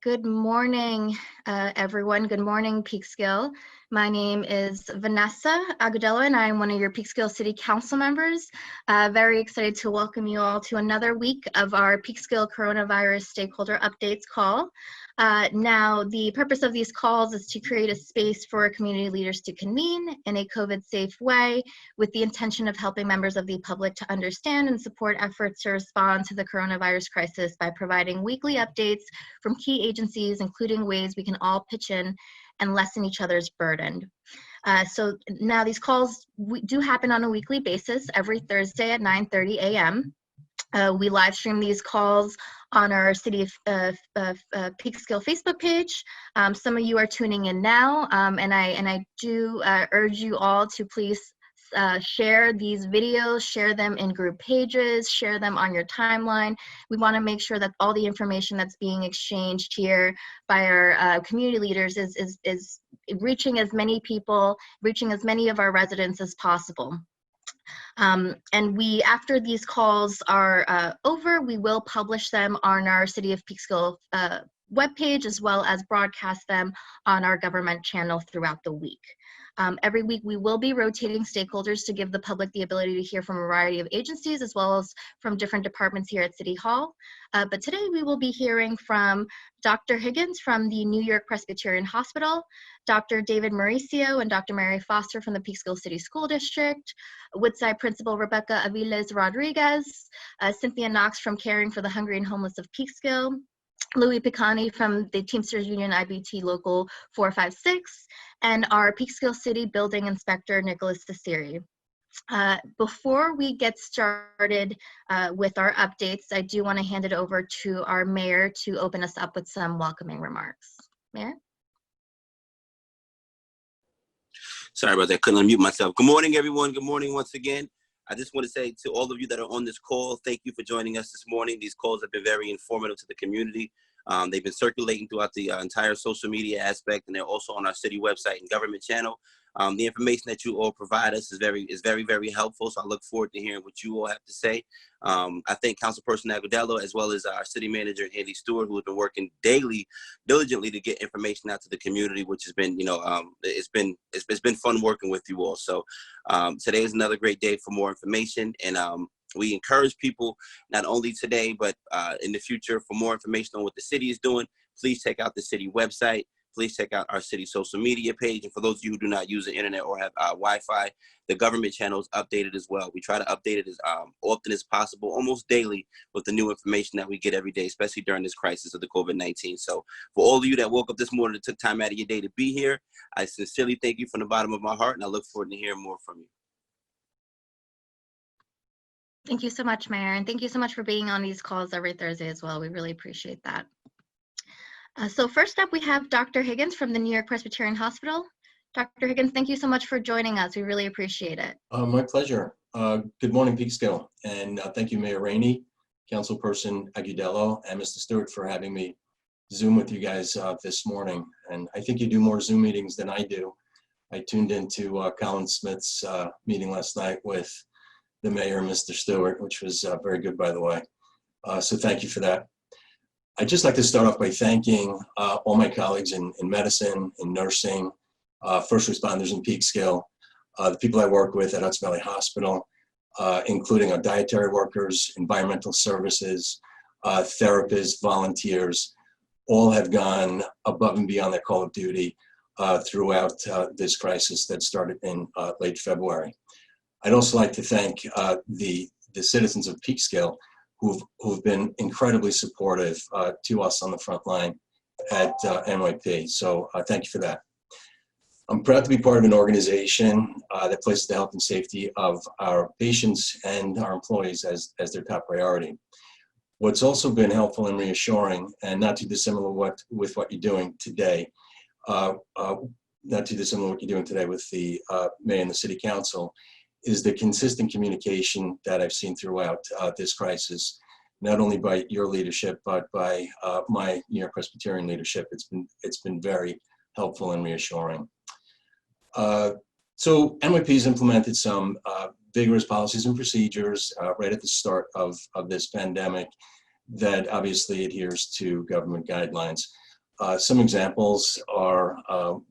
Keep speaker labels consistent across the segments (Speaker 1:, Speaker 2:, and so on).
Speaker 1: Good morning, everyone. Good morning, Peekskill. My name is Vanessa Agudelo, and I'm one of your Peekskill City Council members. Very excited to welcome you all to another week of our Peekskill Coronavirus Stakeholder Updates call. Now, the purpose of these calls is to create a space for community leaders to convene in a COVID-safe way with the intention of helping members of the public to understand and support efforts to respond to the coronavirus crisis by providing weekly updates from key agencies, including ways we can all pitch in and lessen each other's burden. So now these calls do happen on a weekly basis every Thursday at 9:30 a.m. We live stream these calls on our City of Peekskill Facebook page. Some of you are tuning in now, and I do urge you all to please share these videos, share them in group pages, share them on your timeline. We want to make sure that all the information that's being exchanged here by our community leaders is reaching as many people, reaching as many of our residents as possible. And after these calls are over, we will publish them on our City of Peekskill webpage, as well as broadcast them on our government channel throughout the week. Every week we will be rotating stakeholders to give the public the ability to hear from a variety of agencies as well as from different departments here at City Hall. But today we will be hearing from Dr. Higgins from the New York Presbyterian Hospital, Dr. David Mauricio and Dr. Mary Foster from the Peekskill City School District, Woodside Principal Rebecca Aviles Rodriguez, Cynthia Knox from Caring for the Hungry and Homeless of Peekskill, Louis Picani from the Teamsters Union IBT Local 456, and our Peekskill City Building Inspector, Nicholas Desiri. Before we get started with our updates, I do want to hand it over to our mayor to open us up with some welcoming remarks. Mayor?
Speaker 2: Sorry about that, couldn't unmute myself. Good morning, everyone. Good morning once again. I just want to say to all of you that are on this call, thank you for joining us this morning. These calls have been very informative to the community. They've been circulating throughout the entire social media aspect, and they're also on our city website and government channel. The information that you all provide us is very, very helpful. So I look forward to hearing what you all have to say. I thank Councilperson Agudelo as well as our city manager, Andy Stewart, who has been working diligently to get information out to the community, which has been, it's been fun working with you all. So today is another great day for more information, and we encourage people not only today, but in the future, for more information on what the city is doing, please check out the city website. Please check out our city social media page. And for those of you who do not use the internet or have Wi-Fi, the government channel is updated as well. We try to update it as often as possible, almost daily, with the new information that we get every day, especially during this crisis of the COVID-19. So for all of you that woke up this morning and took time out of your day to be here, I sincerely thank you from the bottom of my heart, and I look forward to hearing more from you.
Speaker 1: Thank you so much, Mayor, and thank you so much for being on these calls every Thursday as well. We really appreciate that. So first up, we have Dr. Higgins from the New York Presbyterian Hospital. Dr. Higgins, thank you so much for joining us. We really appreciate it.
Speaker 3: My pleasure. Good morning, Peekskill, and thank you, Mayor Rainey, Councilperson Agudelo, and Mr. Stewart for having me Zoom with you guys this morning. And I think you do more Zoom meetings than I do. I tuned into Colin Smith's meeting last night with the mayor, Mr. Stewart, which was very good, by the way. So thank you for that. I'd just like to start off by thanking all my colleagues in medicine, in nursing, first responders in Peekskill, the people I work with at Hudson Valley Hospital, including our dietary workers, environmental services, therapists, volunteers, all have gone above and beyond their call of duty throughout this crisis that started in late February. I'd also like to thank the citizens of Peekskill who've been incredibly supportive to us on the front line at NYP. So thank you for that. I'm proud to be part of an organization that places the health and safety of our patients and our employees as their top priority. What's also been helpful and reassuring, and not too dissimilar with what you're doing today, with the mayor and the city council, is the consistent communication that I've seen throughout this crisis, not only by your leadership, but by my New York Presbyterian leadership. It's been very helpful and reassuring. So NYP's implemented some vigorous policies and procedures right at the start of this pandemic that obviously adheres to government guidelines. Some examples are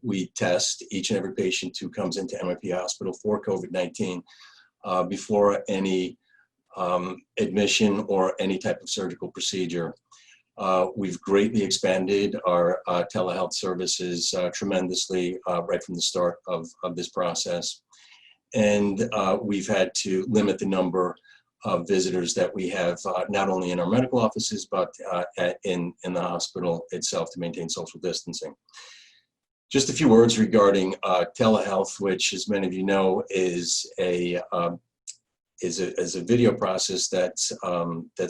Speaker 3: we test each and every patient who comes into NYP Hospital for COVID-19 before any admission or any type of surgical procedure. We've greatly expanded our telehealth services tremendously right from the start of this process. And we've had to limit the number of visitors that we have, not only in our medical offices, but in the hospital itself to maintain social distancing. Just a few words regarding telehealth, which, as many of you know, is a video process that's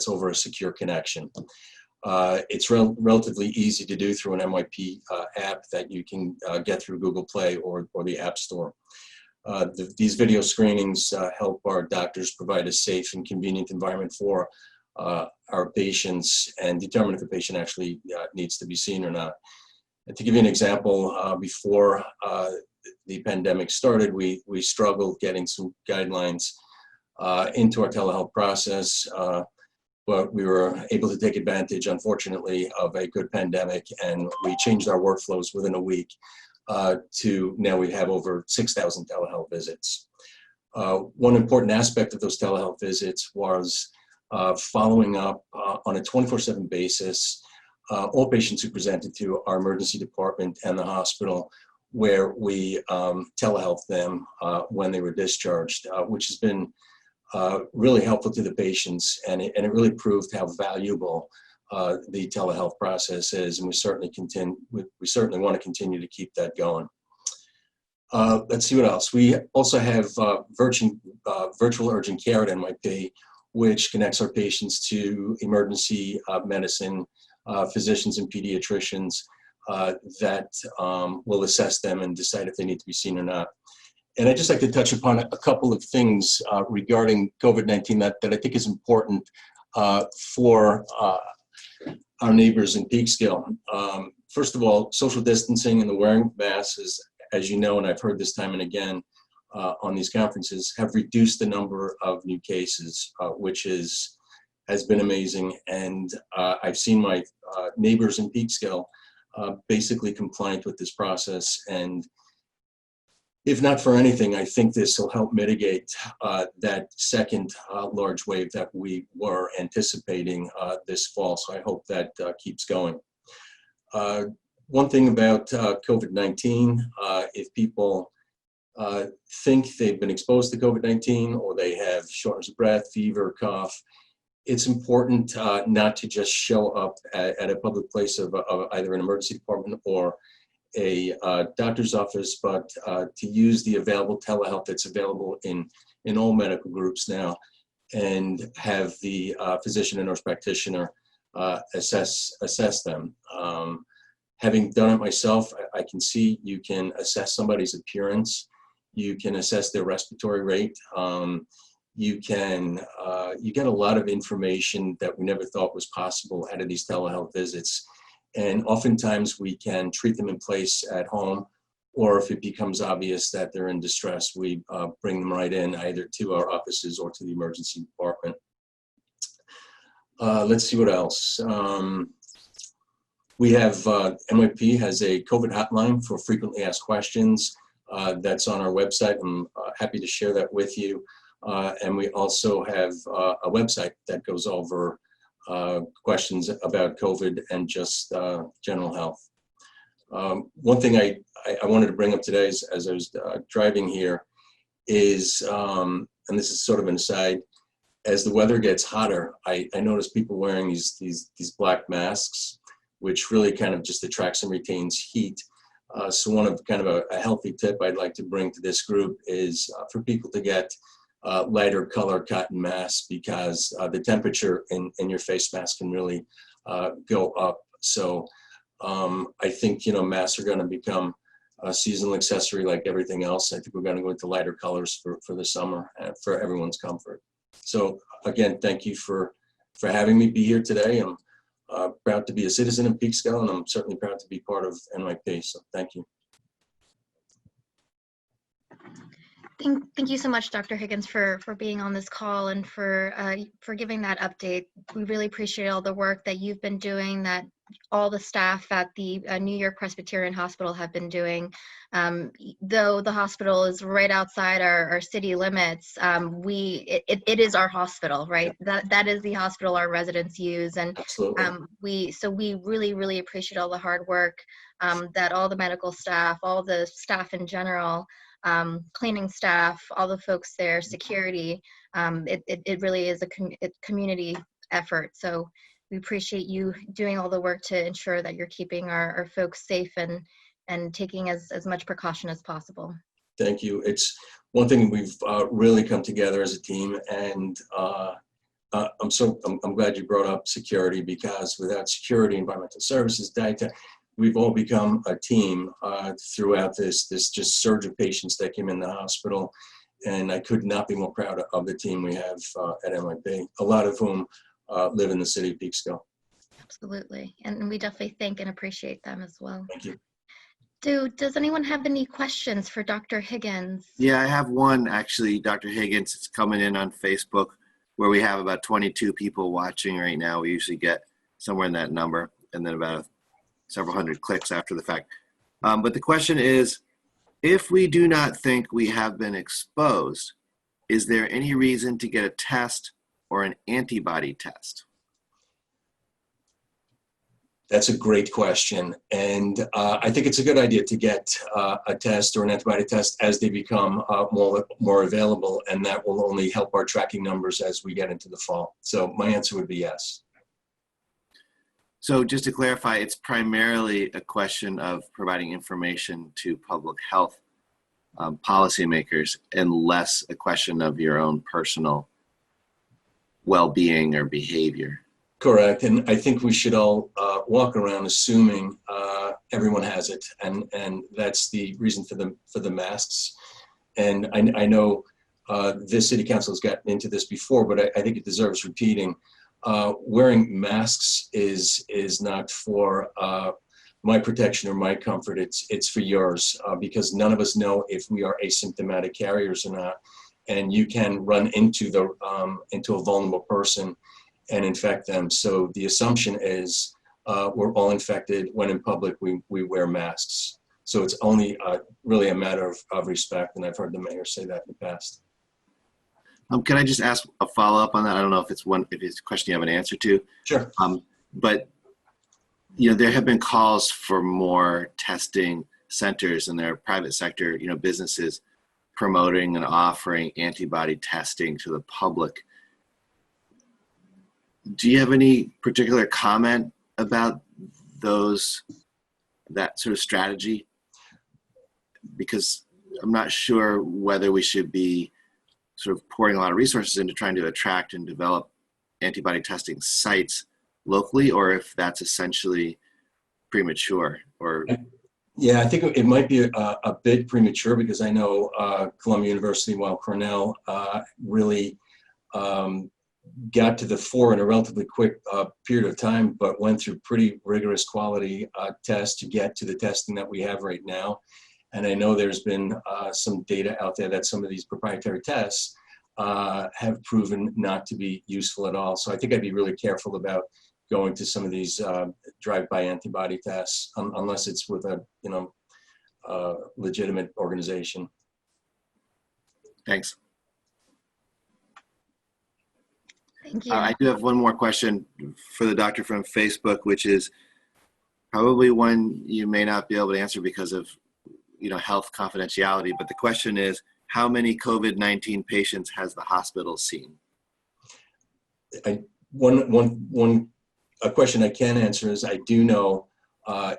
Speaker 3: over a secure connection. It's relatively easy to do through an NYP app that you can get through Google Play or the App Store. These video screenings help our doctors provide a safe and convenient environment for our patients and determine if a patient actually needs to be seen or not. And to give you an example, before the pandemic started, we struggled getting some guidelines into our telehealth process, but we were able to take advantage, unfortunately, of a good pandemic, and we changed our workflows within a week to now we have over 6,000 telehealth visits. One important aspect of those telehealth visits was following up on a 24/7 basis all patients who presented to our emergency department and the hospital, where we telehealth them when they were discharged, which has been really helpful to the patients, and it really proved how valuable the telehealth process is, and we certainly want to continue to keep that going. Let's see what else. We also have virtual urgent care at NYP, which connects our patients to emergency medicine physicians and pediatricians that will assess them and decide if they need to be seen or not. And I'd just like to touch upon a couple of things regarding COVID-19 that I think is important for our neighbors in Peekskill. First of all, social distancing and the wearing of masks is, as you know, and I've heard this time and again on these conferences, have reduced the number of new cases, which has been amazing. And I've seen my neighbors in Peekskill basically compliant with this process. And if not for anything, I think this will help mitigate that second large wave that we were anticipating this fall. So I hope that keeps going. One thing about COVID-19, if people think they've been exposed to COVID-19 or they have shortness of breath, fever, cough, it's important not to just show up at a public place of either an emergency department or a doctor's office, but to use the available telehealth that's available in all medical groups now, and have the physician and nurse practitioner assess them. Having done it myself, I can see you can assess somebody's appearance, you can assess their respiratory rate, you get a lot of information that we never thought was possible out of these telehealth visits. And oftentimes we can treat them in place at home, or if it becomes obvious that they're in distress, we bring them right in either to our offices or to the emergency department. Let's see what else. We have, NYP has a COVID hotline for frequently asked questions that's on our website. I'm happy to share that with you. And we also have a website that goes over questions about COVID and just general health. One thing I wanted to bring up today is, as I was driving here is, and this is sort of an aside, as the weather gets hotter, I notice people wearing these black masks, which really kind of just attracts and retains heat. So one of kind of a healthy tip I'd like to bring to this group is for people to get lighter color cotton masks, because the temperature in your face mask can really go up. So I think, masks are going to become a seasonal accessory like everything else. I think we're going to go into lighter colors for the summer and for everyone's comfort. So again, thank you for having me be here today. I'm proud to be a citizen of Peekskill, and I'm certainly proud to be part of NYP. So thank you.
Speaker 1: Thank you so much, Dr. Higgins, for being on this call and for giving that update. We really appreciate all the work that you've been doing, that all the staff at the New York Presbyterian Hospital have been doing. Though the hospital is right outside our city limits, it is our hospital, right? That is the hospital our residents use, and
Speaker 3: Absolutely.
Speaker 1: we really appreciate all the hard work that all the medical staff, all the staff in general, cleaning staff, all the folks there, security. It really is a community effort. So we appreciate you doing all the work to ensure that you're keeping our folks safe and taking as much precaution as possible.
Speaker 3: Thank you. It's one thing we've really come together as a team, and I'm glad you brought up security, because without security, environmental services, dietary, we've all become a team throughout this just surge of patients that came in the hospital, and I could not be more proud of the team we have at NYP, a lot of whom live in the city of Peekskill.
Speaker 1: Absolutely, and we definitely thank and appreciate them as well.
Speaker 3: Thank you.
Speaker 1: Does anyone have any questions for Dr. Higgins?
Speaker 4: Yeah, I have one actually, Dr. Higgins. It's coming in on Facebook, where we have about 22 people watching right now. We usually get somewhere in that number, and then about several hundred clicks after the fact. But the question is, if we do not think we have been exposed, is there any reason to get a test or an antibody test?
Speaker 3: That's a great question. And I think it's a good idea to get a test or an antibody test as they become more available, and that will only help our tracking numbers as we get into the fall. So my answer would be yes.
Speaker 4: So just to clarify, it's primarily a question of providing information to public health policymakers, and less a question of your own personal well-being or behavior.
Speaker 3: Correct, and I think we should all walk around assuming everyone has it, and that's the reason for the masks. And I know this city council has gotten into this before, but I think it deserves repeating. Wearing masks is not for my protection or my comfort. It's for yours, because none of us know if we are asymptomatic carriers or not, and you can run into a vulnerable person and infect them. So the assumption is we're all infected. When in public, we wear masks. So it's only really a matter of respect, and I've heard the mayor say that in the past.
Speaker 4: Can I just ask a follow-up on that? I don't know if it's a question you have an answer to.
Speaker 3: Sure.
Speaker 4: But there have been calls for more testing centers, and there are private sector, businesses promoting and offering antibody testing to the public. Do you have any particular comment about that sort of strategy? Because I'm not sure whether we should be sort of pouring a lot of resources into trying to attract and develop antibody testing sites locally, or if that's essentially premature. Or
Speaker 3: yeah, I think it might be a bit premature, because I know Columbia University, while Cornell really got to the fore in a relatively quick period of time, but went through pretty rigorous quality tests to get to the testing that we have right now. And I know there's been some data out there that some of these proprietary tests have proven not to be useful at all. So I think I'd be really careful about going to some of these drive-by antibody tests, unless it's with a legitimate organization.
Speaker 4: Thanks.
Speaker 1: Thank you.
Speaker 4: I do have one more question for the doctor from Facebook, which is probably one you may not be able to answer because of health confidentiality. But the question is, how many COVID-19 patients has the hospital seen?
Speaker 3: A question I can answer is, I do know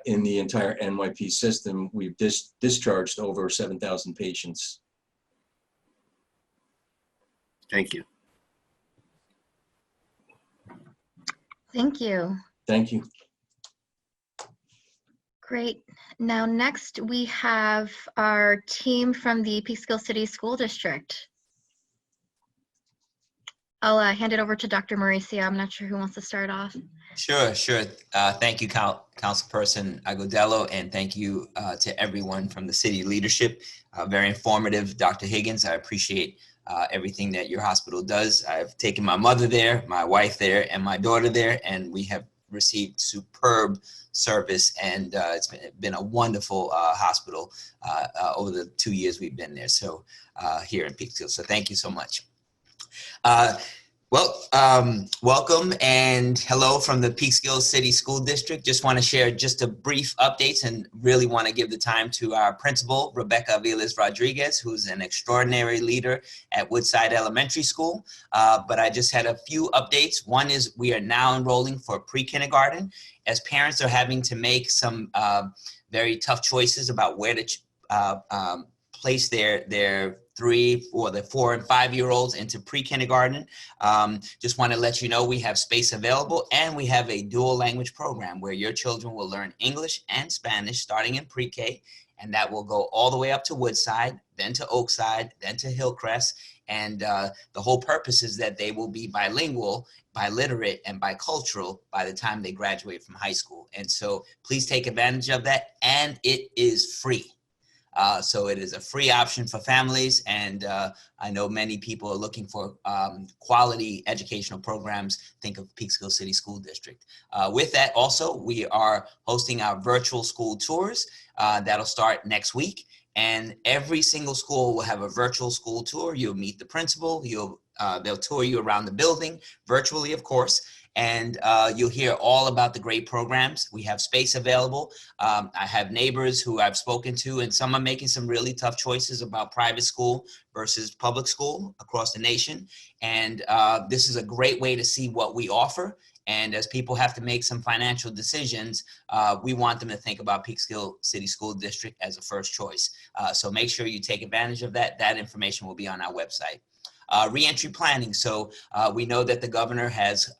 Speaker 3: in the entire NYP system, we've discharged over 7,000 patients.
Speaker 4: Thank you.
Speaker 1: Thank you.
Speaker 3: Thank you.
Speaker 1: Great. Now, next we have our team from the Peekskill City School District. I'll hand it over to Dr. Mauricio. I'm not sure who wants to start off.
Speaker 5: Sure. Thank you, Councilperson Agudelo, and thank you to everyone from the city leadership. Very informative, Dr. Higgins. I appreciate everything that your hospital does. I've taken my mother there, my wife there, and my daughter there, and we have received superb service, and it's been a wonderful hospital over the 2 years we've been there. So here in Peekskill. So thank you so much. Welcome and hello from the Peekskill City School District. Just want to share just a brief updates and really want to give the time to our principal, Rebecca Aviles Rodriguez, who's an extraordinary leader at Woodside Elementary School. But I just had a few updates. One is we are now enrolling for pre-kindergarten, as parents are having to make some very tough choices about where to place their 3 or the 4 and 5-year-olds into pre-kindergarten. Just want to let you know we have space available, and we have a dual language program where your children will learn English and Spanish starting in pre-K, and that will go all the way up to Woodside, then to Oakside, then to Hillcrest. And the whole purpose is that they will be bilingual, biliterate, and bicultural by the time they graduate from high school. And so please take advantage of that, and it is free. So it is a free option for families, and I know many people are looking for quality educational programs. Think of Peekskill City School District. With that also, we are hosting our virtual school tours. That'll start next week, and every single school will have a virtual school tour. You'll meet the principal, they'll tour you around the building, virtually of course, and you'll hear all about the great programs. We have space available. I have neighbors who I've spoken to, and some are making some really tough choices about private school versus public school across the nation. And this is a great way to see what we offer. And as people have to make some financial decisions, we want them to think about Peekskill City School District as a first choice. So make sure you take advantage of that. That information will be on our website. Reentry planning. So we know that the governor has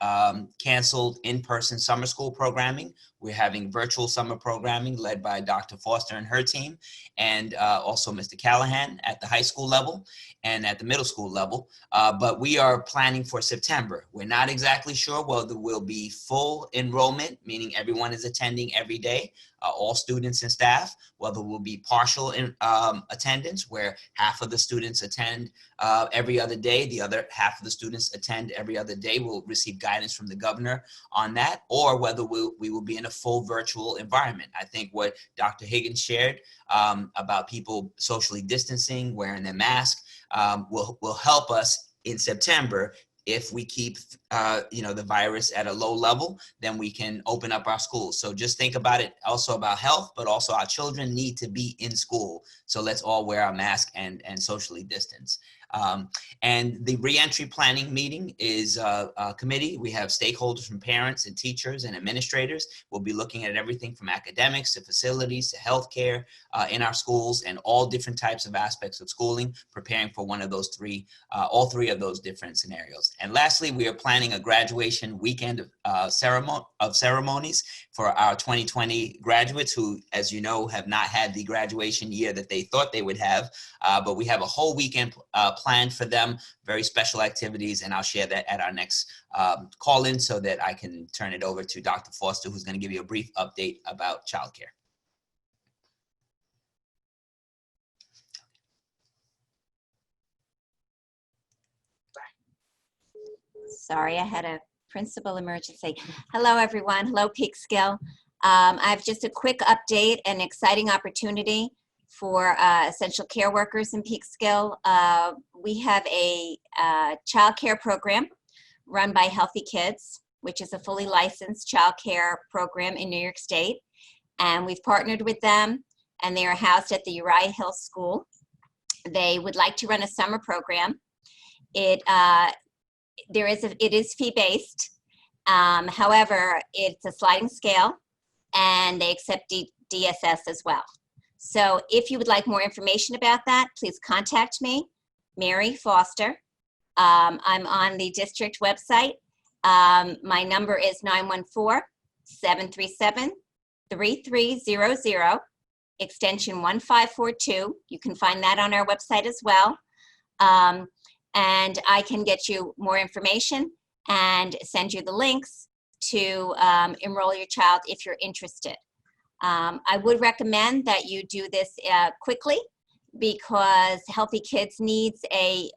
Speaker 5: canceled in-person summer school programming. We're having virtual summer programming led by Dr. Foster and her team, and also Mr. Callahan at the high school level and at the middle school level. But we are planning for September. We're not exactly sure whether we'll be full enrollment, meaning everyone is attending every day, all students and staff, whether we'll be partial in attendance, where half of the students attend every other day, the other half of the students attend every other day. We'll receive guidance from the governor on that, or whether we will be in a full virtual environment. I think what Dr. Higgins shared about people socially distancing, wearing their mask, will help us in September. If we keep, the virus at a low level, then we can open up our schools. So just think about it also about health, but also our children need to be in school. So let's all wear our mask and socially distance. And the reentry planning meeting is a committee. We have stakeholders from parents and teachers and administrators. We'll be looking at everything from academics to facilities to healthcare in our schools, and all different types of aspects of schooling, preparing for one of those all three of those different scenarios. And lastly, we are planning a graduation weekend of ceremonies for our 2020 graduates who, as you know, have not had the graduation year that they thought they would have. But we have a whole weekend planned for them, very special activities, and I'll share that at our next call-in so that I can turn it over to Dr. Foster, who's going to give you a brief update about childcare.
Speaker 6: Sorry, I had a principal emergency. Hello, everyone. Hello, Peekskill. I have just a quick update, an exciting opportunity for essential care workers in Peekskill. We have a child care program run by Healthy Kids, which is a fully licensed child care program in New York State. And we've partnered with them, and they are housed at the Uriah Hill School. They would like to run a summer program. It is fee-based. However, it's a sliding scale, and they accept DSS as well. So if you would like more information about that, please contact me, Mary Foster. I'm on the district website. My number is 914-737-3300, extension 1542. You can find that on our website as well. and I can get you more information and send you the links to enroll your child if you're interested. I would recommend that you do this quickly, because Healthy Kids needs a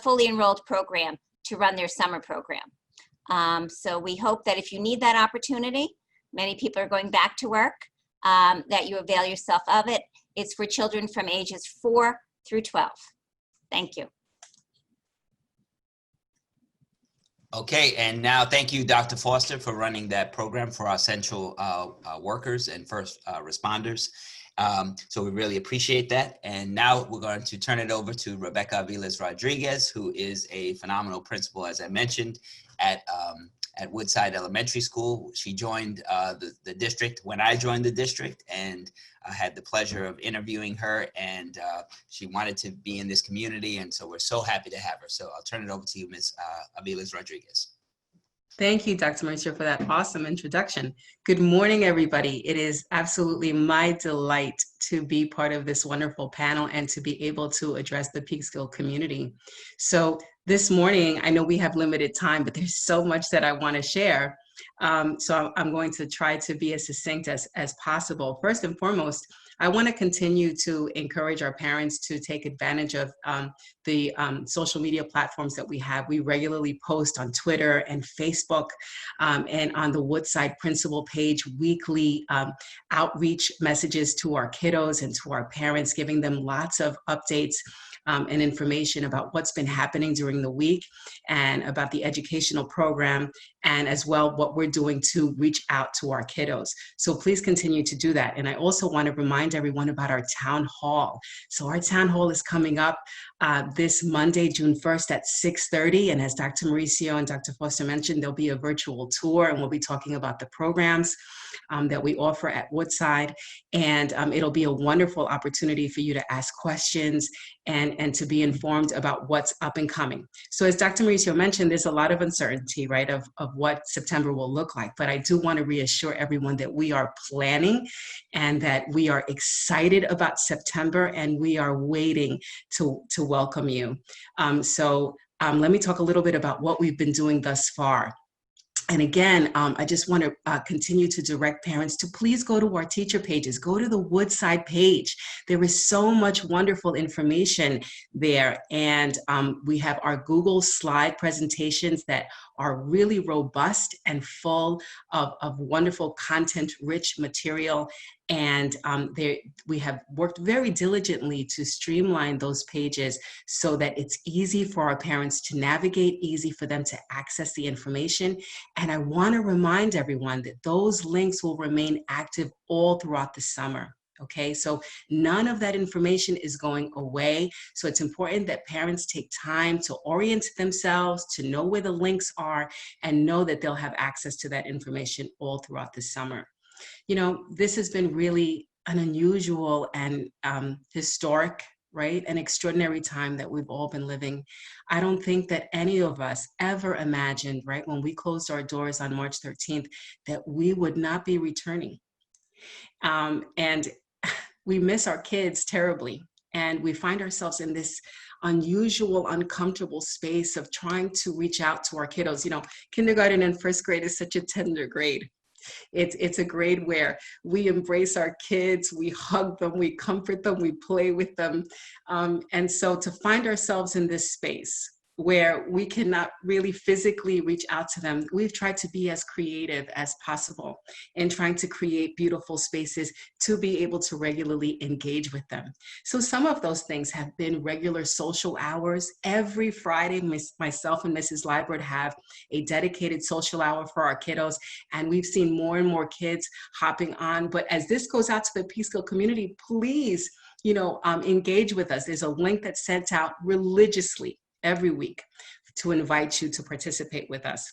Speaker 6: fully enrolled program to run their summer program. So we hope that if you need that opportunity, many people are going back to work, that you avail yourself of it. It's for children from ages 4 through 12. Thank you.
Speaker 5: Okay, and now thank you, Dr. Foster, for running that program for our essential workers and first responders. So we really appreciate that. And now we're going to turn it over to Rebecca Aviles Rodriguez, who is a phenomenal principal, as I mentioned, at Woodside Elementary School. She joined the district when I joined the district, and I had the pleasure of interviewing her, and she wanted to be in this community, and so we're so happy to have her. So I'll turn it over to you, Ms. Aviles Rodriguez.
Speaker 7: Thank you, Dr. Mauricio, for that awesome introduction. Good morning, everybody. It is absolutely my delight to be part of this wonderful panel and to be able to address the Peekskill community. So this morning, I know we have limited time, but there's so much that I want to share. So I'm going to try to be as succinct as possible. First and foremost, I want to continue to encourage our parents to take advantage of the social media platforms that we have. We regularly post on Twitter and Facebook and on the Woodside Principal page weekly outreach messages to our kiddos and to our parents, giving them lots of updates and information about what's been happening during the week and about the educational program, and as well what we're doing to reach out to our kiddos. So please continue to do that. And I also want to remind everyone about our town hall. So our town hall is coming up this Monday, June 1st at 6:30. And as Dr. Mauricio and Dr. Foster mentioned, there'll be a virtual tour, and we'll be talking about the programs that we offer at Woodside. And it'll be a wonderful opportunity for you to ask questions and to be informed about what's up and coming. So as Dr. Mauricio mentioned, there's a lot of uncertainty, right, of what September will look like. But I do want to reassure everyone that we are planning and that we are excited about September, and we are waiting to welcome you. Let me talk a little bit about what we've been doing thus far. And again, I just want to continue to direct parents to please go to our teacher pages, go to the Woodside page. There is so much wonderful information there. And we have our Google slide presentations that are really robust and full of wonderful content-rich material. And we have worked very diligently to streamline those pages so that it's easy for our parents to navigate, easy for them to access the information. And I want to remind everyone that those links will remain active all throughout the summer. Okay, so none of that information is going away. So it's important that parents take time to orient themselves, to know where the links are, and know that they'll have access to that information all throughout the summer. You know, this has been really an unusual and historic, right, an extraordinary time that we've all been living. I don't think that any of us ever imagined, right, when we closed our doors on March 13th, that we would not be returning. And we miss our kids terribly. And we find ourselves in this unusual, uncomfortable space of trying to reach out to our kiddos. You know, kindergarten and first grade is such a tender grade. It's a grade where we embrace our kids, we hug them, we comfort them, we play with them. And so to find ourselves in this space where we cannot really physically reach out to them, we've tried to be as creative as possible in trying to create beautiful spaces to be able to regularly engage with them. So some of those things have been regular social hours. Every Friday, myself and Mrs. Liebert have a dedicated social hour for our kiddos, and we've seen more and more kids hopping on. But as this goes out to the Peekskill community, please, engage with us. There's a link that's sent out religiously every week to invite you to participate with us.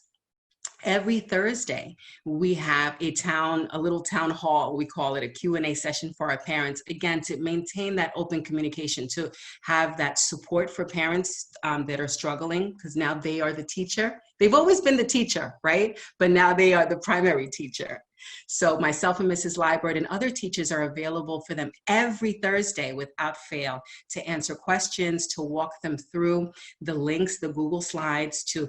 Speaker 7: Every Thursday, we have a little town hall, we call it a Q&A session for our parents, again, to maintain that open communication, to have that support for parents that are struggling, because now they are the teacher. They've always been the teacher, right? But now they are the primary teacher. So myself and Mrs. Liebert and other teachers are available for them every Thursday without fail to answer questions, to walk them through the links, the Google Slides, to,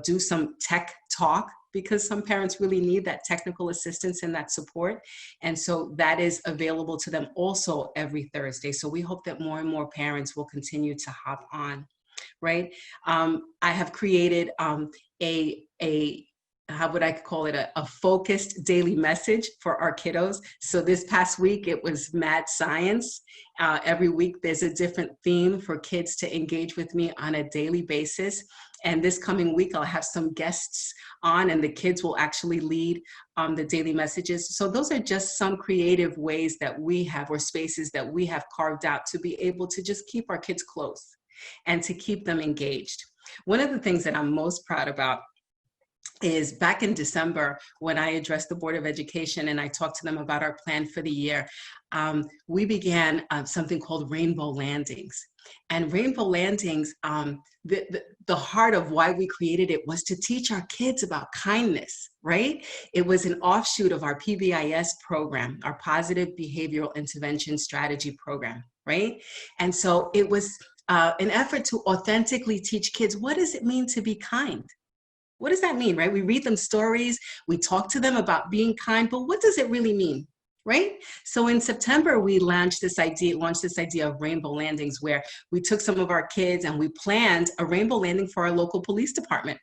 Speaker 7: do some tech talk, because some parents really need that technical assistance and that support. And so that is available to them also every Thursday. So we hope that more and more parents will continue to hop on, right? I have created how would I call it, a focused daily message for our kiddos. So this past week, it was Mad Science. Every week, there's a different theme for kids to engage with me on a daily basis. And this coming week, I'll have some guests on, and the kids will actually lead the daily messages. So those are just some creative ways that we have, or spaces that we have carved out to be able to just keep our kids close and to keep them engaged. One of the things that I'm most proud about is back in December, when I addressed the Board of Education and I talked to them about our plan for the year, we began something called Rainbow Landings. And Rainbow Landings, the heart of why we created it was to teach our kids about kindness, right? It was an offshoot of our PBIS program, our Positive Behavioral Intervention Strategy program, right? And so it was an effort to authentically teach kids, what does it mean to be kind? What does that mean, right? We read them stories, we talk to them about being kind, but what does it really mean, right? So in September, we launched this idea of Rainbow Landings, where we took some of our kids and we planned a Rainbow Landing for our local police department.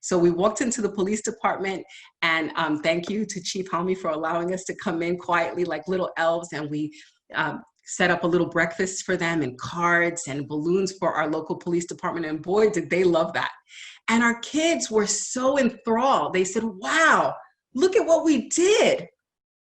Speaker 7: So we walked into the police department, and thank you to Chief Helmy for allowing us to come in quietly like little elves, and we set up a little breakfast for them, and cards and balloons for our local police department. And boy, did they love that. And our kids were so enthralled. They said, wow, look at what we did,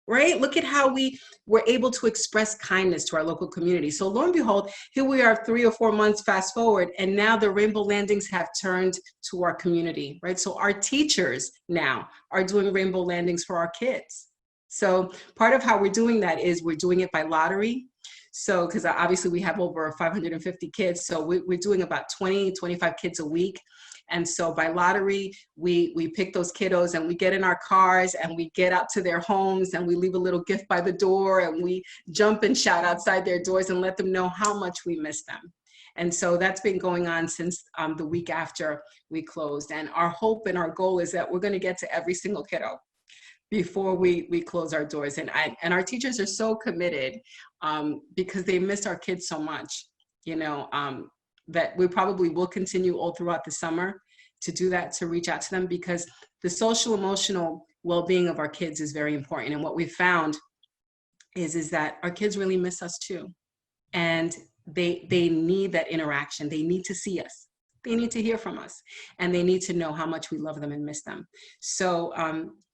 Speaker 7: right? Look at how we were able to express kindness to our local community. So lo and behold, here we are 3 or 4 months fast forward, and now the Rainbow Landings have turned to our community, right? So our teachers now are doing Rainbow Landings for our kids. So part of how we're doing that is we're doing it by lottery. So, because obviously we have over 550 kids, so we're doing about 20, 25 kids a week. And so by lottery, we pick those kiddos and we get in our cars and we get out to their homes and we leave a little gift by the door and we jump and shout outside their doors and let them know how much we miss them. And so that's been going on since the week after we closed. And our hope and our goal is that we're going to get to every single kiddo before we close our doors. And our teachers are so committed because they miss our kids so much, that we probably will continue all throughout the summer to do that, to reach out to them, because the social emotional well-being of our kids is very important. And what we found is that our kids really miss us too. And they need that interaction. They need to see us. They need to hear from us, and they need to know how much we love them and miss them. So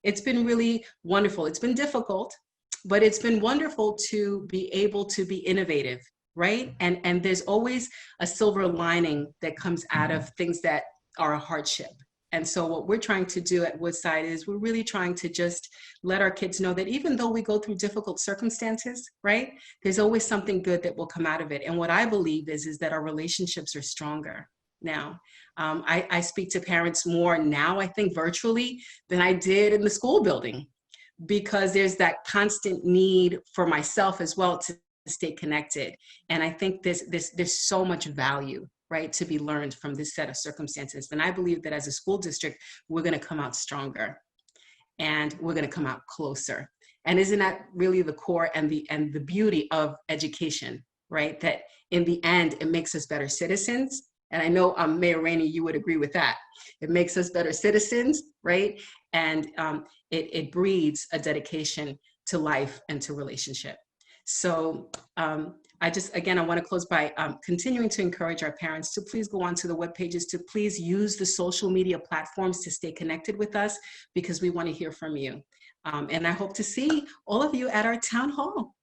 Speaker 7: it's been really wonderful. It's been difficult, but it's been wonderful to be able to be innovative, right? And there's always a silver lining that comes out of things that are a hardship. And so what we're trying to do at Woodside is we're really trying to just let our kids know that even though we go through difficult circumstances, right, there's always something good that will come out of it. And what I believe is that our relationships are stronger now. I speak to parents more now, I think, virtually than I did in the school building, because there's that constant need for myself as well to stay connected. And I think there's so much value, right, to be learned from this set of circumstances. And I believe that as a school district, we're going to come out stronger and we're going to come out closer. And isn't that really the core and the beauty of education, right? That in the end, it makes us better citizens. And I know Mayor Rainey, you would agree with that. It makes us better citizens, right? And it breeds a dedication to life and to relationship. So I want to close by continuing to encourage our parents to please go onto the web pages, to please use the social media platforms to stay connected with us, because we want to hear from you. And I hope to see all of you at our town hall.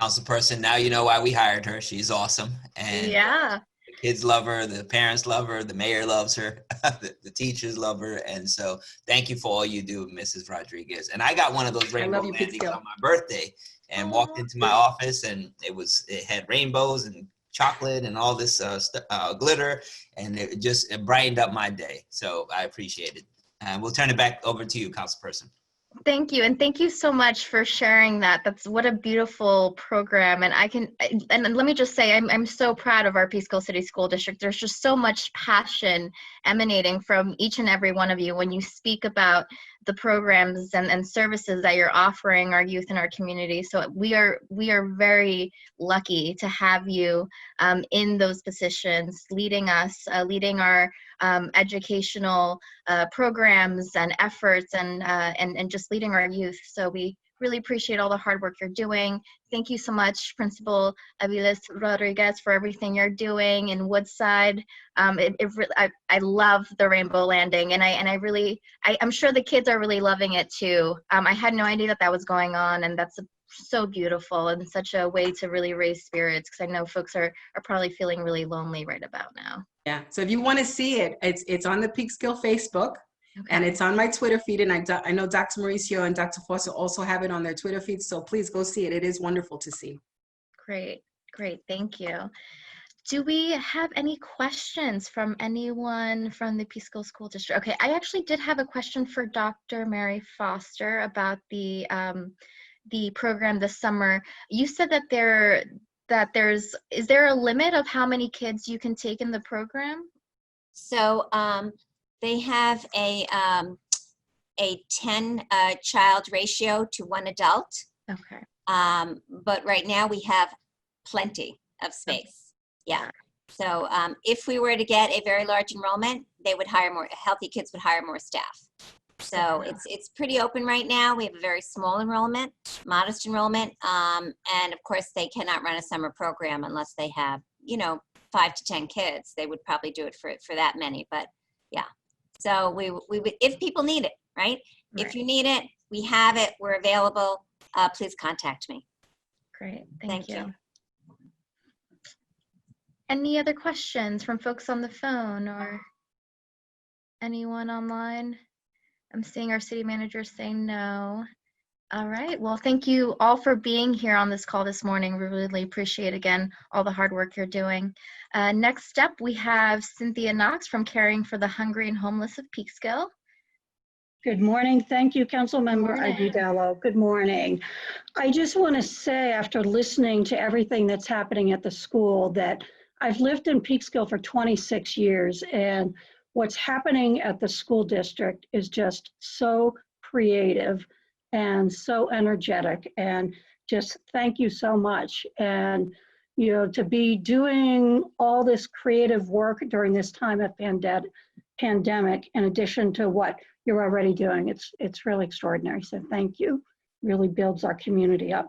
Speaker 5: Councilperson, now you know why we hired her. She's awesome. And
Speaker 1: Yeah.
Speaker 5: the kids love her, the parents love her, the mayor loves her, the teachers love her. And so thank you for all you do, Mrs. Rodriguez. And I got one of those rainbow landings on my birthday and walked into my office, and it had rainbows and chocolate and all this glitter, and it brightened up my day. So I appreciate it. We'll turn it back over to you, Councilperson.
Speaker 1: Thank you. And thank you so much for sharing that. That's what a beautiful program. And and let me just say, I'm so proud of our Peekskill City School District. There's just so much passion emanating from each and every one of you when you speak about the programs and services that you're offering our youth in our community. So we are very lucky to have you in those positions, leading us, leading our educational programs and efforts, and just leading our youth. So we really appreciate all the hard work you're doing. Thank you so much, Principal Aviles Rodriguez, for everything you're doing in Woodside. I love the Rainbow Landing, and I'm sure the kids are really loving it too. I had no idea that was going on, and that's so beautiful and such a way to really raise spirits, because I know folks are probably feeling really lonely right about now.
Speaker 7: Yeah, so if you want to see it, it's on the Peekskill Facebook.
Speaker 1: Okay.
Speaker 7: And it's on my Twitter feed, and I know Dr. Mauricio and Dr. Foster also have it on their Twitter feed, so please go see it. It is wonderful to see.
Speaker 1: Great, thank you. Do we have any questions from anyone from the Peekskill School District? Okay, I actually did have a question for Dr. Mary Foster about the program this summer. You said that is there a limit of how many kids you can take in the program?
Speaker 6: So they have a 10 child ratio to 1 adult.
Speaker 1: Okay.
Speaker 6: But right now we have plenty of space. Yeah. So if we were to get a very large enrollment, they would hire more, healthy kids would hire more staff. So it's pretty open right now. We have a very small enrollment, modest enrollment. And of course they cannot run a summer program unless they have, 5 to 10 kids. They would probably do it for that many, but yeah. So we would, if people need it, right? If you need it, we have it, we're available. Please contact me.
Speaker 1: Great, thank you. Any other questions from folks on the phone or anyone online? I'm seeing our city manager saying no. All right, well, thank you all for being here on this call this morning. We really appreciate, again, all the hard work you're doing. Next up, we have Cynthia Knox from Caring for the Hungry and Homeless of Peekskill.
Speaker 8: Good morning. Thank you, Councilmember Agudelo. Good morning. I just want to say, after listening to everything that's happening at the school, that I've lived in Peekskill for 26 years, and what's happening at the school district is just so creative and so energetic, and just thank you so much. And to be doing all this creative work during this time of pandemic, in addition to what you're already doing, it's really extraordinary. So thank you. Really builds our community up.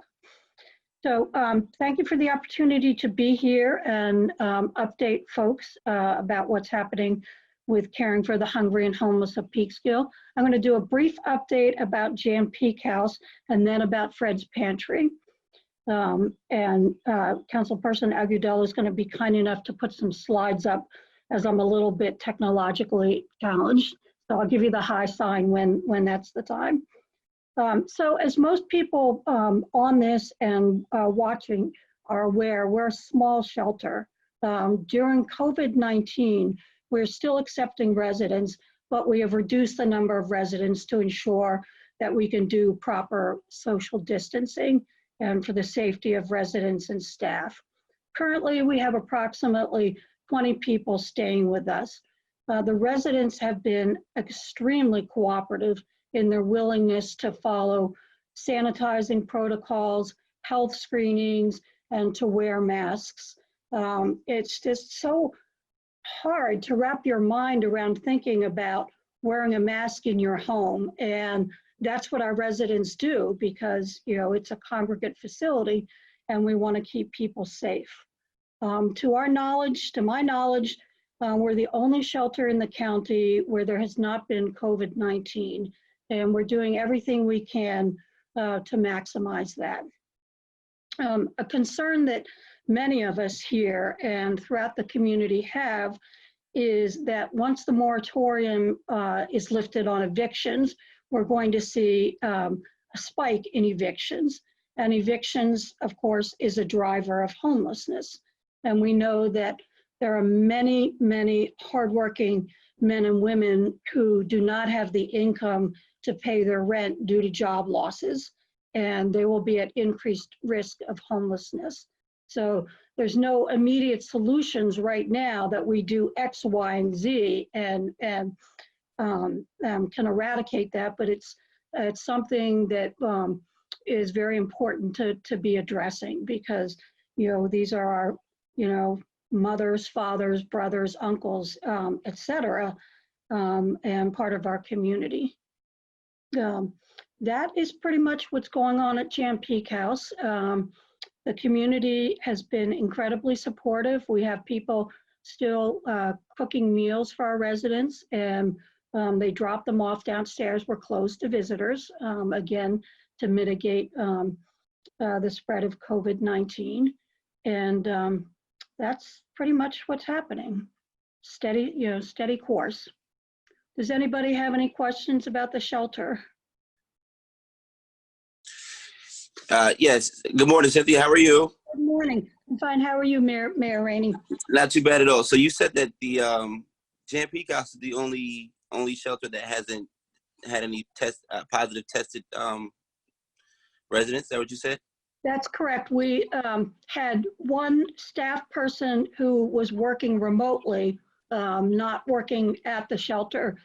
Speaker 8: So thank you for the opportunity to be here and update folks about what's happening with Caring for the Hungry and Homeless of Peekskill. I'm going to do a brief update about Jan Peek House and then about Fred's Pantry. Councilperson Agudelo is going to be kind enough to put some slides up, as I'm a little bit technologically challenged. So I'll give you the high sign when that's the time. So as most people on this and watching are aware, we're a small shelter. During COVID-19, we're still accepting residents, but we have reduced the number of residents to ensure that we can do proper social distancing and for the safety of residents and staff. Currently, we have approximately 20 people staying with us. The residents have been extremely cooperative in their willingness to follow sanitizing protocols, health screenings, and to wear masks. It's just so hard to wrap your mind around thinking about wearing a mask in your home. And that's what our residents do, because it's a congregate facility and we want to keep people safe. To my knowledge, we're the only shelter in the county where there has not been COVID-19, and we're doing everything we can to maximize that. A concern that many of us here and throughout the community have is that once the moratorium is lifted on evictions, we're going to see a spike in evictions. And evictions, of course, is a driver of homelessness. And we know that there are many, many hardworking men and women who do not have the income to pay their rent due to job losses, and they will be at increased risk of homelessness. So there's no immediate solutions right now that we do X, Y, and Z and can eradicate that, but it's something that is very important to be addressing, because, you know, these are our, you know, mothers, fathers, brothers, uncles, et cetera, and part of our community. That is pretty much what's going on at Jan Peek House. The community has been incredibly supportive. We have people still cooking meals for our residents, and they drop them off downstairs. We're closed to visitors, again, to mitigate the spread of COVID-19. And that's pretty much what's happening. Steady, you know, steady course. Does anybody have any questions about the shelter?
Speaker 2: Yes. Good morning, Cynthia. How are you?
Speaker 8: Good morning. I'm fine. How are you, Mayor Rainey?
Speaker 2: Not too bad at all. So you said that the Jan Peek House is the only shelter that hasn't had any positive tested residents. Is that what you said?
Speaker 8: That's correct. We had one staff person who was working remotely, not working at the shelter,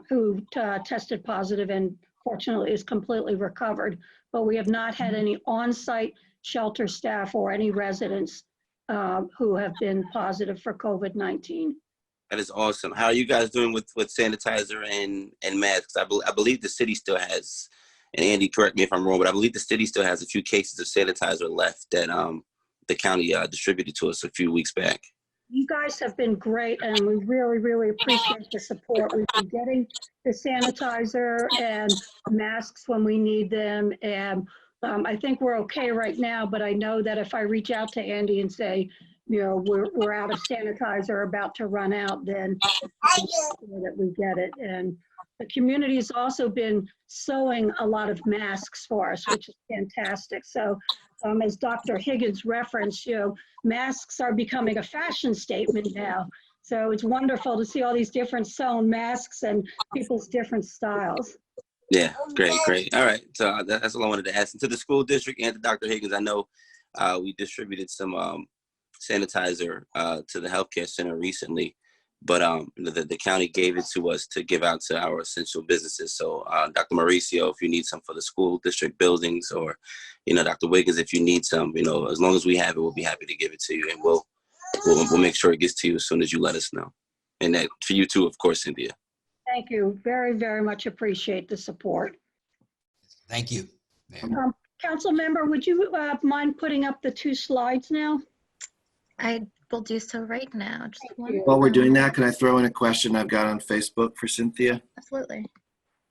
Speaker 8: who tested positive and fortunately is completely recovered. But we have not had any on-site shelter staff or any residents who have been positive for COVID-19.
Speaker 2: That is awesome. How are you guys doing with sanitizer and masks? I believe the city still has, and Andy, correct me if I'm wrong, but I believe the city still has a few cases of sanitizer left that the county distributed to us a few weeks back.
Speaker 8: You guys have been great, and we really, really appreciate the support. We've been getting the sanitizer and masks when we need them, and I think we're okay right now, but I know that if I reach out to Andy and say, you know, we're out of sanitizer, about to run out, then that we get it. And the community has also been sewing a lot of masks for us, which is fantastic. So as Dr. Higgins referenced, you know, masks are becoming a fashion statement now. So it's wonderful to see all these different sewn masks and people's different styles.
Speaker 2: Yeah, great. All right, so that's all I wanted to ask. And to the school district and to Dr. Higgins, I know we distributed some sanitizer to the healthcare center recently, but the county gave it to us to give out to our essential businesses. So Dr. Mauricio, if you need some for the school district buildings, or, you know, Dr. Wiggins, if you need some, you know, as long as we have it, we'll be happy to give it to you, and we'll make sure it gets to you as soon as you let us know. And that for you too, of course, Cynthia.
Speaker 8: Thank you. Very, very much appreciate the support.
Speaker 5: Thank you.
Speaker 8: Council member, would you mind putting up the 2 slides now?
Speaker 1: I will do so right now. Just one
Speaker 4: While we're doing
Speaker 1: moment.
Speaker 4: that, can I throw in a question I've got on Facebook for Cynthia?
Speaker 1: Absolutely.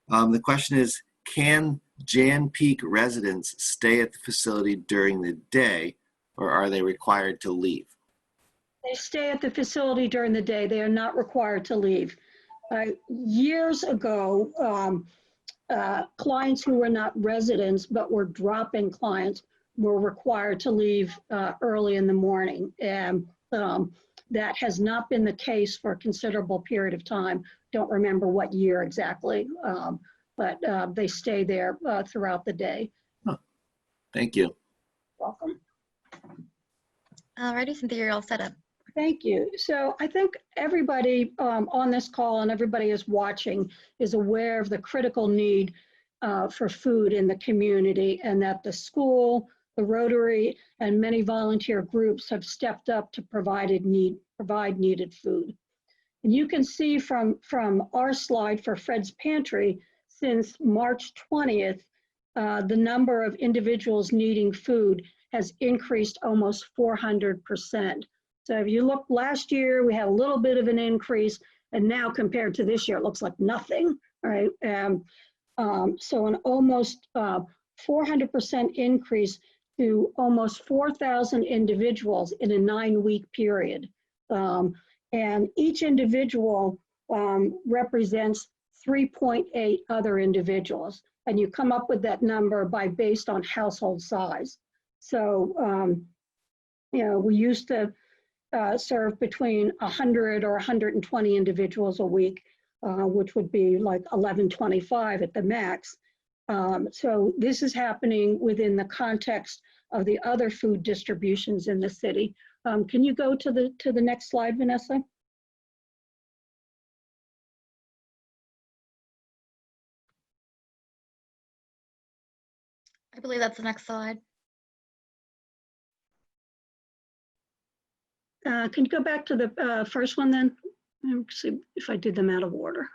Speaker 4: The question is, can Jan Peek residents stay at the facility during the day, or are they required to leave?
Speaker 8: They stay at the facility during the day. They are not required to leave. Years ago, clients who were not residents but were drop-in clients were required to leave early in the morning. And that has not been the case for a considerable period of time. Don't remember what year exactly, but they stay there throughout the day.
Speaker 4: Huh. Thank you.
Speaker 8: Welcome.
Speaker 1: Alrighty, Cynthia, you're all set up.
Speaker 8: Thank you. So I think everybody on this call and everybody is watching is aware of the critical need for food in the community, and that the school, the Rotary, and many volunteer groups have stepped up to provide needed food. And you can see from our slide for Fred's Pantry, since March 20th, the number of individuals needing food has increased almost 400%. So if you look last year, we had a little bit of an increase, and now compared to this year, it looks like nothing, right? So an almost 400% increase to almost 4,000 individuals in a 9-week period. And each individual represents 3.8 other individuals. And you come up with that number based on household size. So, you know, we used to serve between 100 or 120 individuals a week, which would be like 1125 at the max. So this is happening within the context of the other food distributions in the city. Can you go to the next slide, Vanessa?
Speaker 1: I believe that's the next slide.
Speaker 8: Can you go back to the first one then? Let me see if I did them out of order.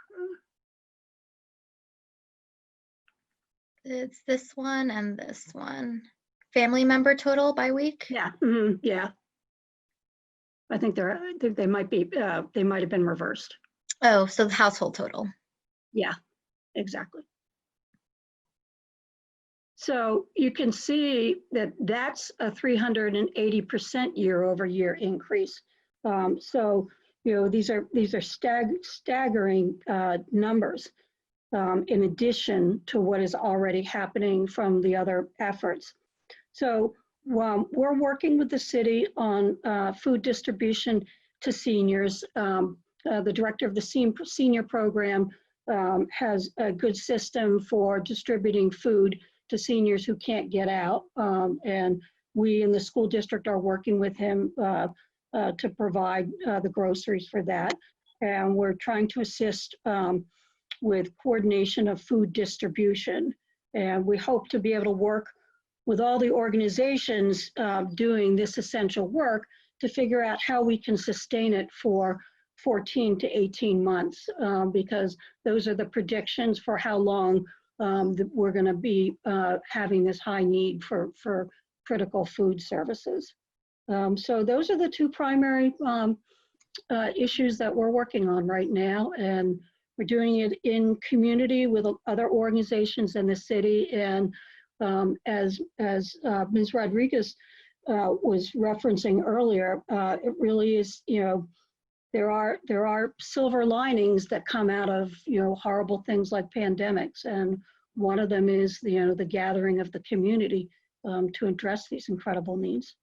Speaker 1: It's this one and this one. Family member total by week?
Speaker 8: Yeah, yeah. I think they might have been reversed.
Speaker 1: Oh, so the household total.
Speaker 8: Yeah, exactly. So you can see that that's a 380% year-over-year increase. So these are staggering numbers in addition to what is already happening from the other efforts. So we're working with the city on food distribution to seniors. The director of the senior program has a good system for distributing food to seniors who can't get out. And we in the school district are working with him to provide the groceries for that. And we're trying to assist with coordination of food distribution. And we hope to be able to work with all the organizations doing this essential work to figure out how we can sustain it for 14 to 18 months, because those are the predictions for how long that we're going to be having this high need for critical food services. So those are the two primary issues that we're working on right now, and we're doing it in community with other organizations in the city. And as Ms. Rodriguez was referencing earlier, it really is, there are silver linings that come out of horrible things like pandemics, and one of them is the gathering of the community to address these incredible needs.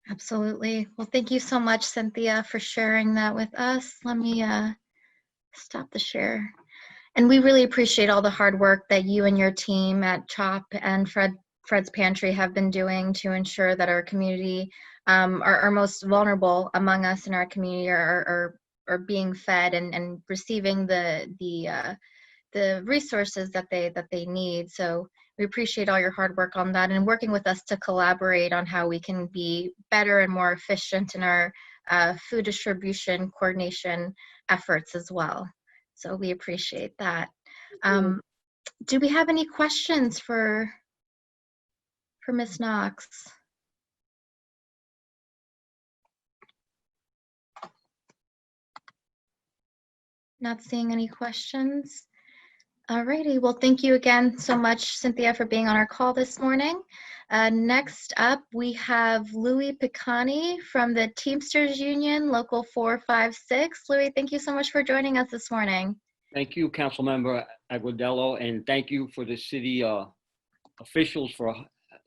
Speaker 1: Absolutely. Well, thank you so much, Cynthia, for sharing that with us. Let me stop the share. And we really appreciate all the hard work that you and your team at CHOP and Fred's Pantry have been doing to ensure that our community, our most vulnerable among us in our community are being fed and receiving the resources that they need. So we appreciate all your hard work on that and working with us to collaborate on how we can be better and more efficient in our food distribution coordination efforts as well. So we appreciate that. Do we have any questions for Ms. Knox? Not seeing any questions. Alrighty, well, thank you again so much, Cynthia, for being on our call this morning. Next up, we have Louis Picani from the Teamsters Union, Local 456. Louis, thank you so much for joining us this morning.
Speaker 9: Thank you, Councilmember Agudello, and thank you for the city officials for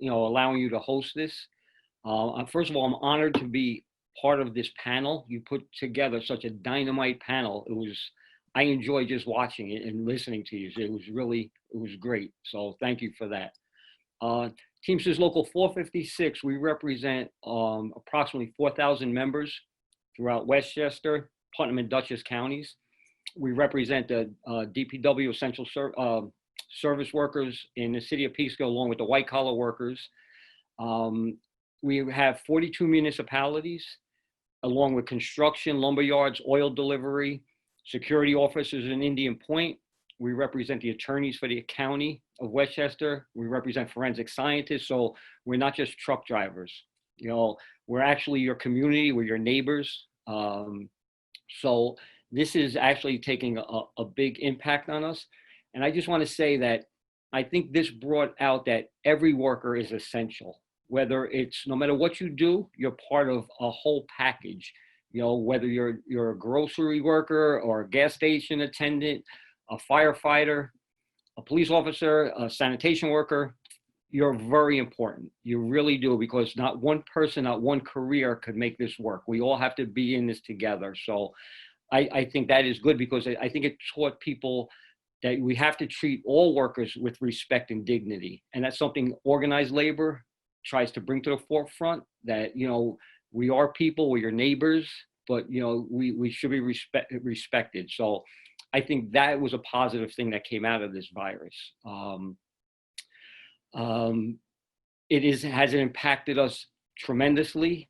Speaker 9: allowing you to host this. First of all, I'm honored to be part of this panel. You put together such a dynamite panel. I enjoyed just watching it and listening to you. It was great. So thank you for that. Teamsters Local 456, we represent approximately 4,000 members throughout Westchester, Putnam, and Dutchess counties. We represent the DPW essential service workers in the city of Peekskill, along with the white collar workers. We have 42 municipalities, along with construction, lumber yards, oil delivery, security officers in Indian Point. We represent the attorneys for the county of Westchester. We represent forensic scientists. So we're not just truck drivers. We're actually your community, we're your neighbors. So this is actually taking a big impact on us. And I just want to say that I think this brought out that every worker is essential. Whether it's, no matter what you do, you're part of a whole package. Whether you're a grocery worker or a gas station attendant, a firefighter, a police officer, a sanitation worker, you're very important. You really do, because not one person, not one career could make this work. We all have to be in this together. So I think that is good, because I think it taught people that we have to treat all workers with respect and dignity. And that's something organized labor tries to bring to the forefront, that, you know, we are people, we're your neighbors, but, you know, we should be respected. So I think that was a positive thing that came out of this virus. Has it impacted us tremendously.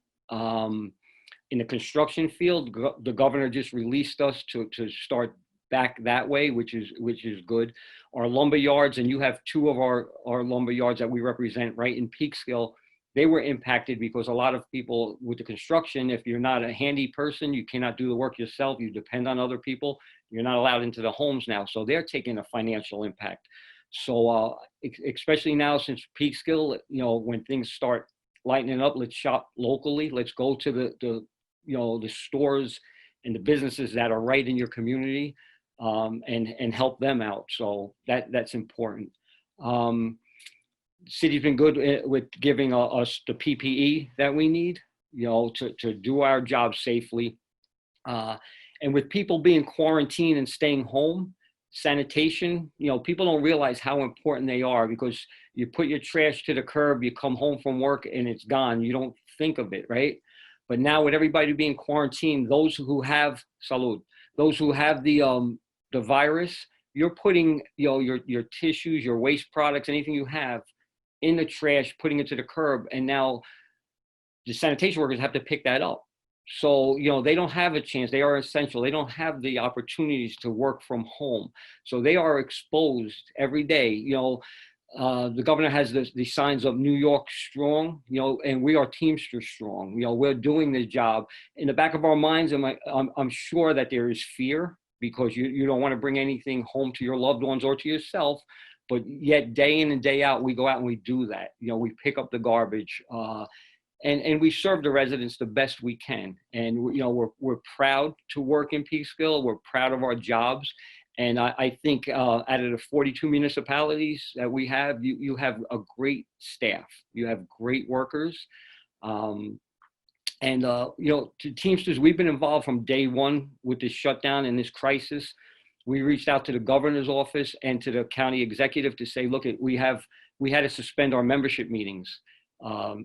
Speaker 9: In the construction field, the governor just released us to start back that way, which is good. Our lumber yards, and you have two of our lumber yards that we represent right in Peekskill, they were impacted because a lot of people with the construction, if you're not a handy person, you cannot do the work yourself, you depend on other people, you're not allowed into the homes now. So they're taking a financial impact. So especially now since Peekskill, you know, when things start lightening up, let's shop locally. Let's go to the stores and the businesses that are right in your community, and help them out. So that's important. City's been good with giving us the PPE that we need, you know, to do our job safely. And with people being quarantined and staying home, sanitation, you know, people don't realize how important they are, because you put your trash to the curb, you come home from work and it's gone. You don't think of it, right? But now with everybody being quarantined, those who have the virus, you're putting, you know, your tissues, your waste products, anything you have in the trash, putting it to the curb. And now the sanitation workers have to pick that up. So, you know, they don't have a chance. They are essential. They don't have the opportunities to work from home. So they are exposed every day. You know, the governor has the signs of New York strong, you know, and we are Teamster strong. You know, we're doing the job. In the back of our minds, I'm sure that there is fear, because you don't want to bring anything home to your loved ones or to yourself. But yet day in and day out, we go out and we do that. You know, we pick up the garbage. And we serve the residents the best we can. And, you know, we're proud to work in Peekskill. We're proud of our jobs. And I think out of the 42 municipalities that we have, you have a great staff. You have great workers. You know, to Teamsters, we've been involved from day one with this shutdown and this crisis. We reached out to the governor's office and to the county executive to say, look, we had to suspend our membership meetings.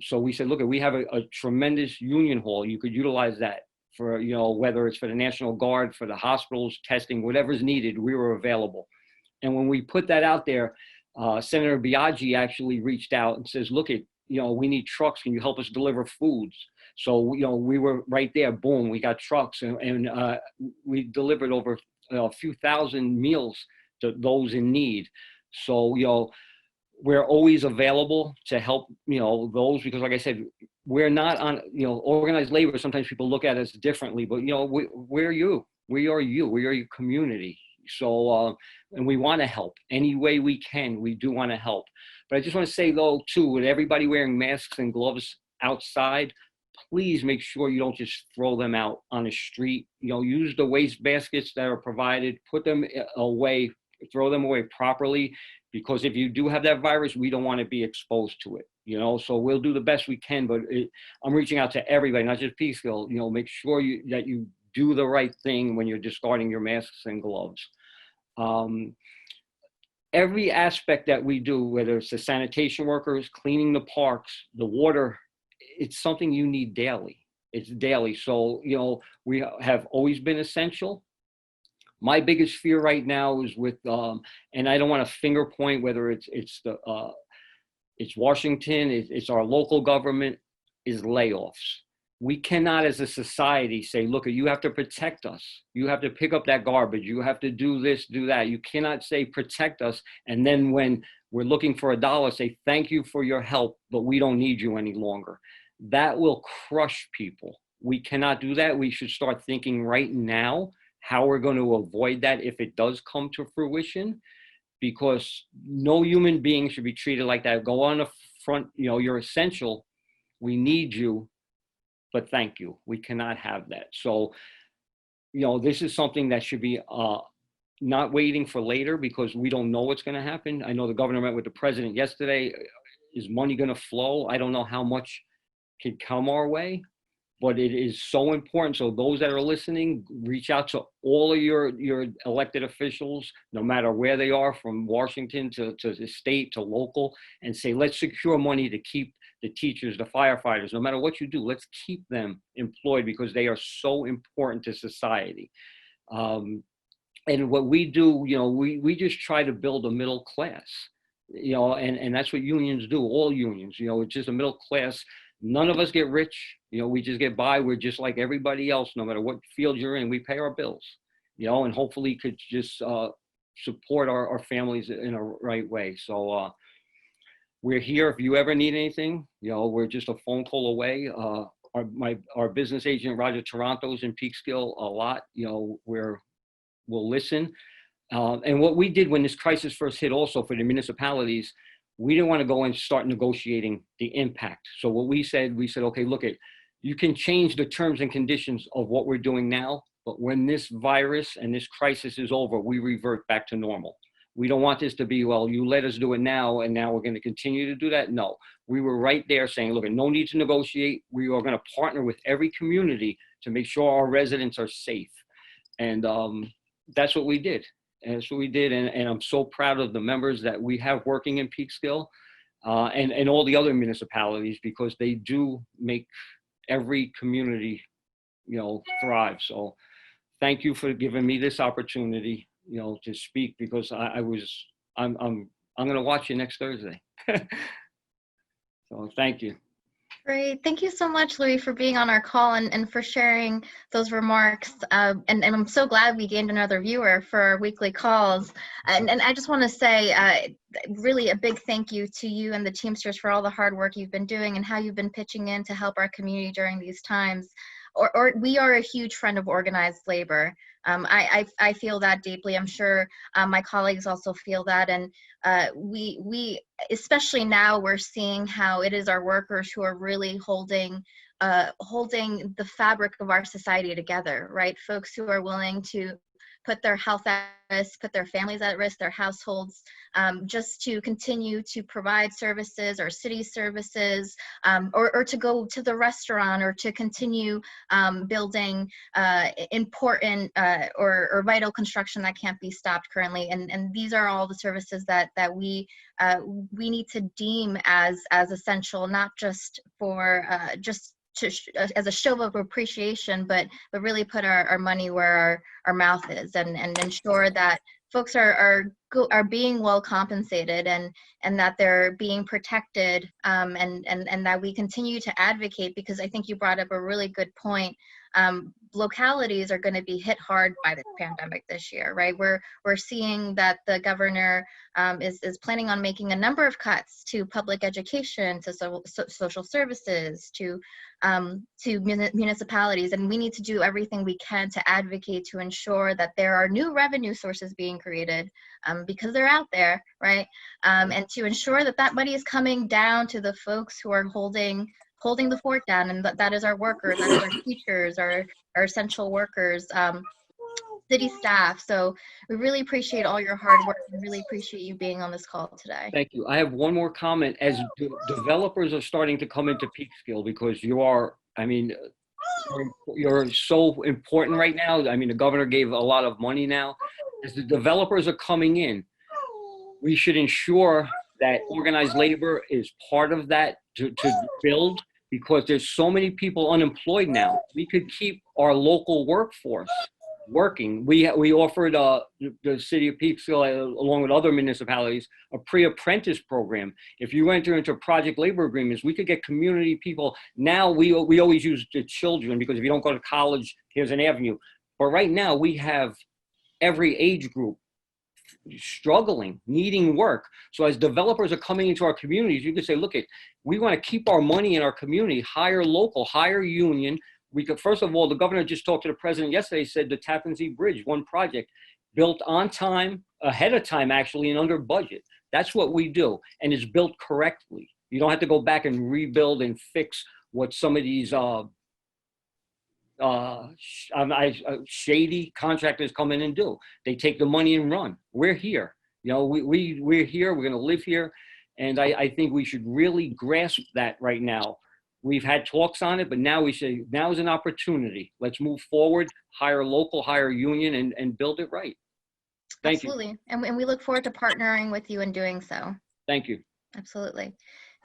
Speaker 9: So we said, look, we have a tremendous union hall. You could utilize that for, you know, whether it's for the National Guard, for the hospitals, testing, whatever's needed, we were available. And when we put that out there, Senator Biaggi actually reached out and says, look, you know, we need trucks. Can you help us deliver foods? So, you know, we were right there. Boom, we got trucks, and we delivered over a few thousand meals to those in need. So, you know, we're always available to help, you know, those, because like I said, we're not on, you know, organized labor. Sometimes people look at us differently, but, you know, we're you. We are you. We are your community. So, and we want to help any way we can. We do want to help. But I just want to say, though, too, with everybody wearing masks and gloves outside, please make sure you don't just throw them out on the street. You know, use the waste baskets that are provided, put them away, throw them away properly, because if you do have that virus, we don't want to be exposed to it, you know. So we'll do the best we can, but I'm reaching out to everybody, not just Peekskill, you know, make sure that you do the right thing when you're discarding your masks and gloves. Every aspect that we do, whether it's the sanitation workers, cleaning the parks, the water, it's something you need daily. It's daily. So, you know, we have always been essential. My biggest fear right now is with, and I don't want to finger point whether it's Washington, it's our local government, is layoffs. We cannot as a society say, look, you have to protect us. You have to pick up that garbage. You have to do this, do that. You cannot say protect us. And then when we're looking for a dollar, say, thank you for your help, but we don't need you any longer. That will crush people. We cannot do that. We should start thinking right now how we're going to avoid that if it does come to fruition, because no human being should be treated like that. Go on the front, you know, you're essential. We need you, but thank you. We cannot have that. So, you know, this is something that should be not waiting for later, because we don't know what's going to happen. I know the governor met with the president yesterday. is money going to flow? I don't know how much can come our way, but it is so important. So those that are listening, reach out to all of your elected officials, no matter where they are, from Washington to the state to local, and say, let's secure money to keep the teachers, the firefighters, no matter what you do, let's keep them employed because they are so important to society. And what we do, we just try to build a middle class, and that's what unions do, all unions, it's just a middle class. None of us get rich, we just get by. We're just like everybody else, no matter what field you're in, we pay our bills, and hopefully could just support our families in a right way. So we're here. If you ever need anything, we're just a phone call away. Our business agent, Roger Toronto's in Peekskill a lot, we'll listen. And what we did when this crisis first hit also for the municipalities, we didn't want to go and start negotiating the impact. So what we said, okay, look, you can change the terms and conditions of what we're doing now, but when this virus and this crisis is over, we revert back to normal. We don't want this to be, well, you let us do it now, and now we're going to continue to do that. No, we were right there saying, look, no need to negotiate. We are going to partner with every community to make sure our residents are safe. And that's what we did. And that's what we did. And I'm so proud of the members that we have working in Peekskill and all the other municipalities, because they do make every community, thrive. So thank you for giving me this opportunity, to speak, because I'm going to watch you next Thursday. So thank you.
Speaker 1: Great. Thank you so much, Louis, for being on our call and for sharing those remarks. And I'm so glad we gained another viewer for our weekly calls. And I just want to say really a big thank you to you and the Teamsters for all the hard work you've been doing and how you've been pitching in to help our community during these times. Or we are a huge friend of organized labor. I feel that deeply. I'm sure my colleagues also feel that. And we, especially now, we're seeing how it is our workers who are really holding the fabric of our society together, right? Folks who are willing to put their health at risk, put their families at risk, their households, just to continue to provide services or city services, or to go to the restaurant, or to continue building important or vital construction that can't be stopped currently. And these are all the services that we need to deem as essential, not just for as a show of appreciation, but really put our money where our mouth is, and ensure that folks are being well compensated, and that they're being protected, and that we continue to advocate, because I think you brought up a really good point. Localities are going to be hit hard by the pandemic this year, right? We're seeing that the governor is planning on making a number of cuts to public education, to social services, to municipalities, and we need to do everything we can to advocate to ensure that there are new revenue sources being created, because they're out there, right? And to ensure that that money is coming down to the folks who are holding the fort down, and that is our workers, that is our teachers, our essential workers, city staff. So we really appreciate all your hard work and really appreciate you being on this call today.
Speaker 9: Thank you. I have one more comment. As developers are starting to come into Peekskill, because you're so important right now. I mean, the governor gave a lot of money now. As the developers are coming in, we should ensure that organized labor is part of that to build, because there's so many people unemployed now. We could keep our local workforce working. We offered the city of Peekskill, along with other municipalities, a pre-apprentice program. If you enter into project labor agreements, we could get community people. Now we always use the children, because if you don't go to college, here's an avenue. But right now we have every age group struggling, needing work. So as developers are coming into our communities, you could say, look, we want to keep our money in our community, hire local, hire union. We could, first of all, the governor just talked to the president yesterday, said the Tappan Zee Bridge, one project, built on time, ahead of time actually, and under budget. That's what we do, and it's built correctly. You don't have to go back and rebuild and fix what some of these shady contractors come in and do. They take the money and run. We're here. We're here. We're going to live here, And I think we should really grasp that right now. We've had talks on it, but now we say, now is an opportunity. Let's move forward, hire local, hire union, and build it right. Thank you.
Speaker 1: Absolutely. And we look forward to partnering with you in doing so.
Speaker 9: Thank you.
Speaker 1: Absolutely.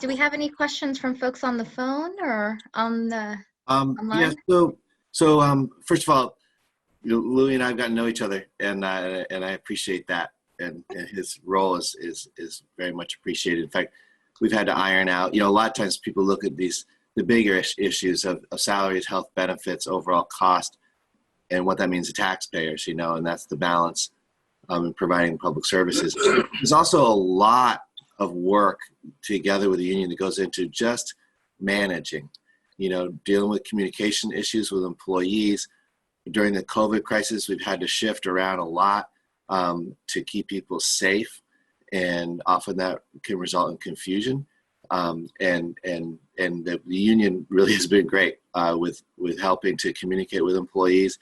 Speaker 1: Do we have any questions from folks on the phone or on the online?
Speaker 4: Yeah, so first of all, Louis and I have gotten to know each other, and I appreciate that, and his role is very much appreciated. In fact, we've had to iron out, a lot of times people look at the bigger issues of salaries, health benefits, overall cost, and what that means to taxpayers, and that's the balance in providing public services. There's also a lot of work together with the union that goes into just managing, dealing with communication issues with employees. During the COVID crisis, we've had to shift around a lot to keep people safe, and often that can result in confusion. And the union really has been great with helping to communicate with employees,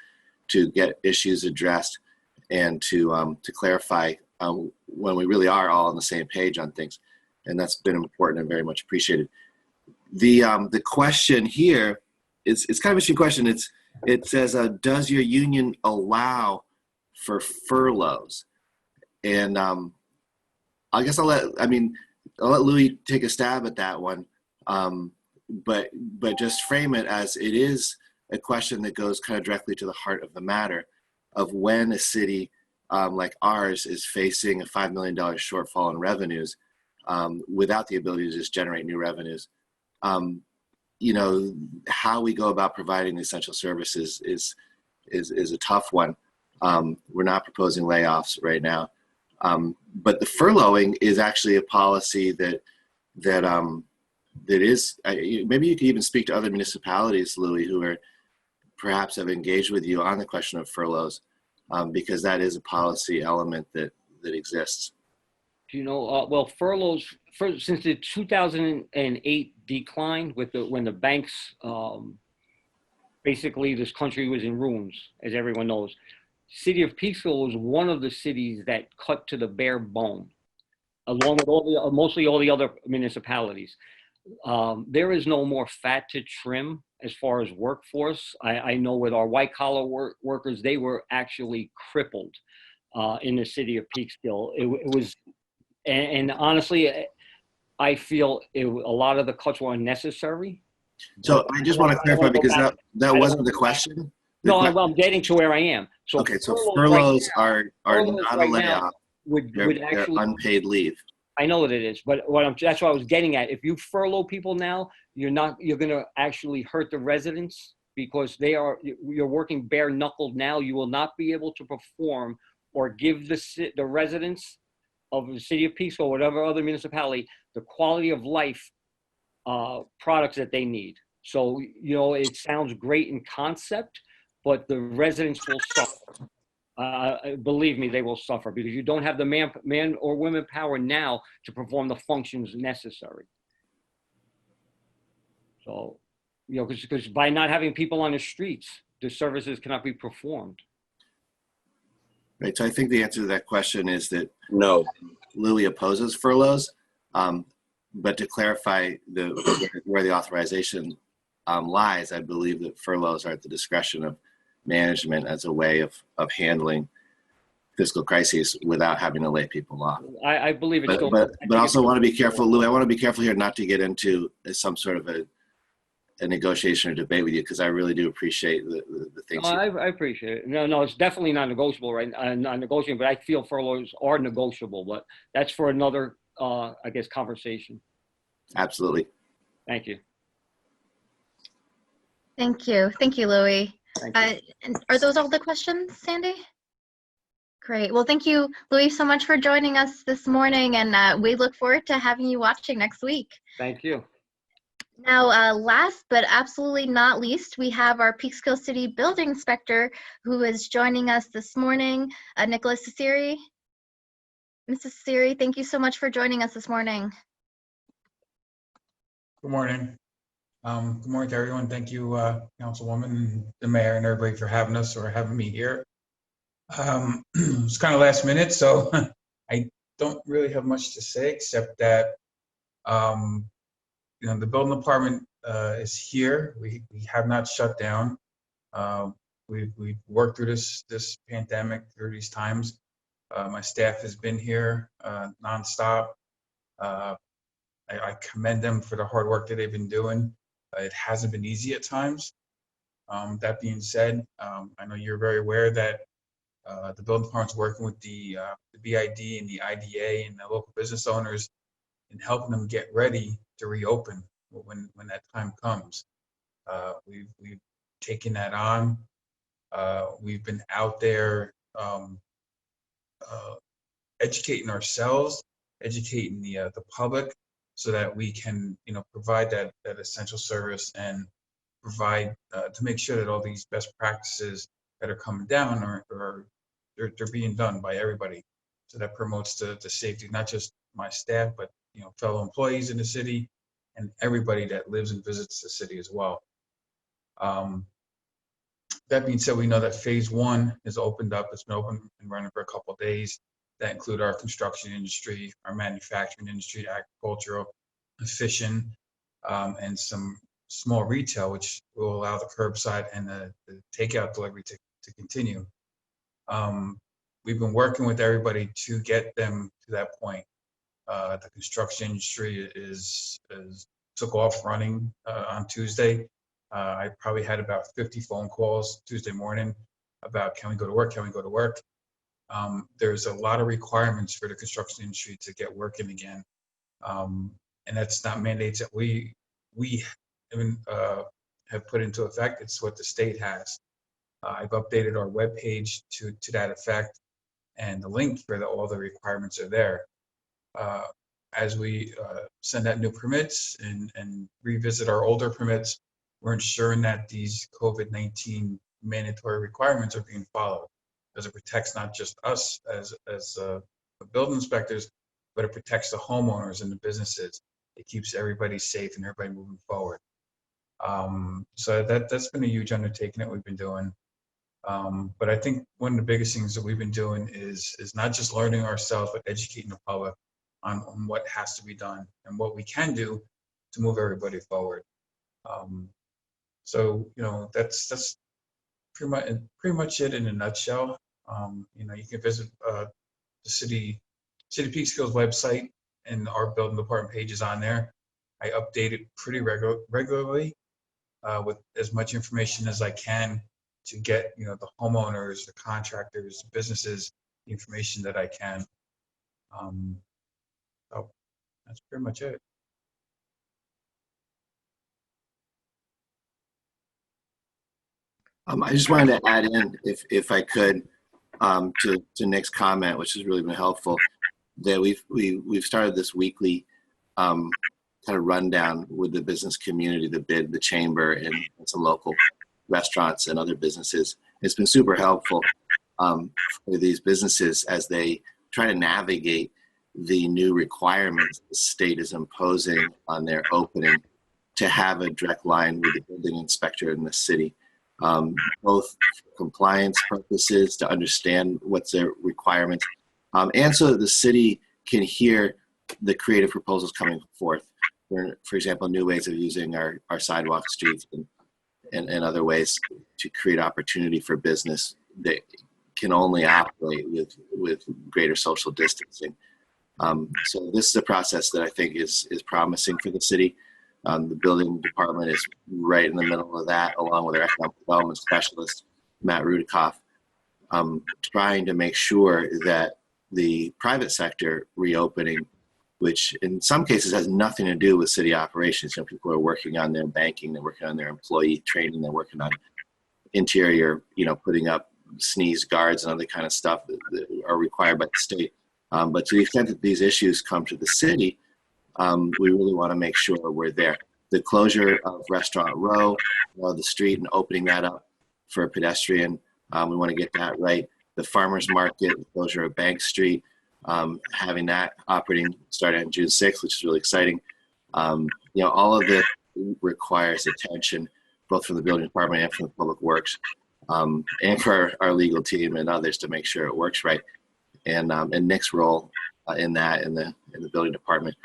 Speaker 4: to get issues addressed, and to clarify when we really are all on the same page on things. And that's been important and very much appreciated. The question here is, it's kind of an interesting question. It says, does your union allow for furloughs? And I guess I'll let Louis take a stab at that one. But just frame it as it is a question that goes kind of directly to the heart of the matter of when a city like ours is facing a $5 million shortfall in revenues without the ability to just generate new revenues. How we go about providing the essential services is a tough one. We're not proposing layoffs right now. But the furloughing is actually a policy that is, maybe you could even speak to other municipalities, Louis, who are perhaps have engaged with you on the question of furloughs, because that is a policy element that exists.
Speaker 9: Well, furloughs, since the 2008 decline when the banks, basically this country was in ruins, as everyone knows. City of Peekskill was one of the cities that cut to the bare bone, along with mostly all the other municipalities. There is no more fat to trim as far as workforce. I know with our white collar workers, they were actually crippled in the city of Peekskill. It was, and honestly, I feel a lot of the cuts were unnecessary.
Speaker 4: So I just want to clarify, because that wasn't the question.
Speaker 9: I'm getting to where I am. So
Speaker 4: okay, so furloughs are not a layoff. They're unpaid leave.
Speaker 9: I know what it is, but that's what I was getting at. If you furlough people now, you're going to actually hurt the residents, because you're working bare knuckled now. You will not be able to perform or give the residents of the city of Peekskill or whatever other municipality the quality of life products that they need. So, it sounds great in concept, but the residents will suffer. Believe me, they will suffer, because you don't have the man or women power now to perform the functions necessary. So, because by not having people on the streets, the services cannot be performed.
Speaker 4: Right. So I think the answer to that question is that
Speaker 2: no,
Speaker 4: Louis opposes furloughs. But to clarify where the authorization lies, I believe that furloughs are at the discretion of management as a way of handling fiscal crises without having to lay people off.
Speaker 9: I believe it's
Speaker 4: but also want to be careful, Louis. I want to be careful here not to get into some sort of a negotiation or debate with you, because I really do appreciate the things.
Speaker 9: I appreciate it. No, it's definitely not negotiable, right? Not negotiable, but I feel furloughs are negotiable. But that's for another, I guess, conversation.
Speaker 4: Absolutely.
Speaker 9: Thank you.
Speaker 1: Thank you, Louis.
Speaker 9: Thank you.
Speaker 1: And are those all the questions, Sandy? Great. Well, thank you, Louis, so much for joining us this morning, and we look forward to having you watching next week.
Speaker 9: Thank you.
Speaker 1: Now, last but absolutely not least, we have our Peekskill City Building Inspector who is joining us this morning, Nicholas Ciceri. Mrs. Ciceri, thank you so much for joining us this morning.
Speaker 10: Good morning. Good morning to everyone. Thank you, Councilwoman, and the Mayor, and everybody for having us or having me here. It's kind of last minute, so I don't really have much to say, except that The building department is here. We have not shut down. We've worked through this pandemic, through these times. My staff has been here nonstop. I commend them for the hard work that they've been doing. It hasn't been easy at times. That being said, I know you're very aware that the building department's working with the BID and the IDA and the local business owners in helping them get ready to reopen when that time comes. We've taken that on. We've been out there educating ourselves, educating the public, so that we can provide that essential service and provide to make sure that all these best practices that are coming down they're being done by everybody. So that promotes the safety, not just my staff, but fellow employees in the city and everybody that lives and visits the city as well. That being said, we know that phase 1 is opened up. It's been open and running for a couple of days. That include our construction industry, our manufacturing industry, agricultural, fishing, and some small retail, which will allow the curbside and the takeout delivery to continue. We've been working with everybody to get them to that point. The construction industry took off running on Tuesday. I probably had about 50 phone calls Tuesday morning about, can we go to work? Can we go to work? There's a lot of requirements for the construction industry to get working again. And that's not mandates that we even have put into effect. It's what the state has. I've updated our webpage to that effect, and the link for all the requirements are there. As we send out new permits and revisit our older permits, we're ensuring that these COVID-19 mandatory requirements are being followed, because it protects not just us as building inspectors, but it protects the homeowners and the businesses. It keeps everybody safe and everybody moving forward. So that's been a huge undertaking that we've been doing. But I think one of the biggest things that we've been doing is not just learning ourselves, but educating the public on what has to be done and what we can do to move everybody forward. So that's pretty much it in a nutshell. You can visit the City Peekskill's website, and our building department page is on there. I update it pretty regularly with as much information as I can to get the homeowners, the contractors, businesses, the information that I can. So that's pretty much it.
Speaker 4: I just wanted to add in, if I could, to Nick's comment, which has really been helpful, that we've started this weekly kind of rundown with the business community, the BID, the chamber, and some local restaurants and other businesses. It's been super helpful for these businesses as they try to navigate the new requirements the state is imposing on their opening, to have a direct line with the building inspector in the city. Both for compliance purposes, to understand what's their requirements, and so that the city can hear the creative proposals coming forth. For example, new ways of using our sidewalk streets and other ways to create opportunity for business that can only operate with greater social distancing. So this is a process that I think is promising for the city. The building department is right in the middle of that, along with our economic development specialist, Matt Rudikoff, trying to make sure that the private sector reopening, which in some cases has nothing to do with city operations. People are working on their banking, they're working on their employee training, they're working on interior, putting up sneeze guards and other kind of stuff that are required by the state. But to the extent that these issues come to the city, we really want to make sure we're there. The closure of Restaurant Row, the street, and opening that up for a pedestrian, we want to get that right. The farmers market, the closure of Bank Street, having that operating starting on June 6th, which is really exciting. All of this requires attention, both from the building department and from the public works, and for our legal team and others to make sure it works right. And Nick's role in that, in the building department,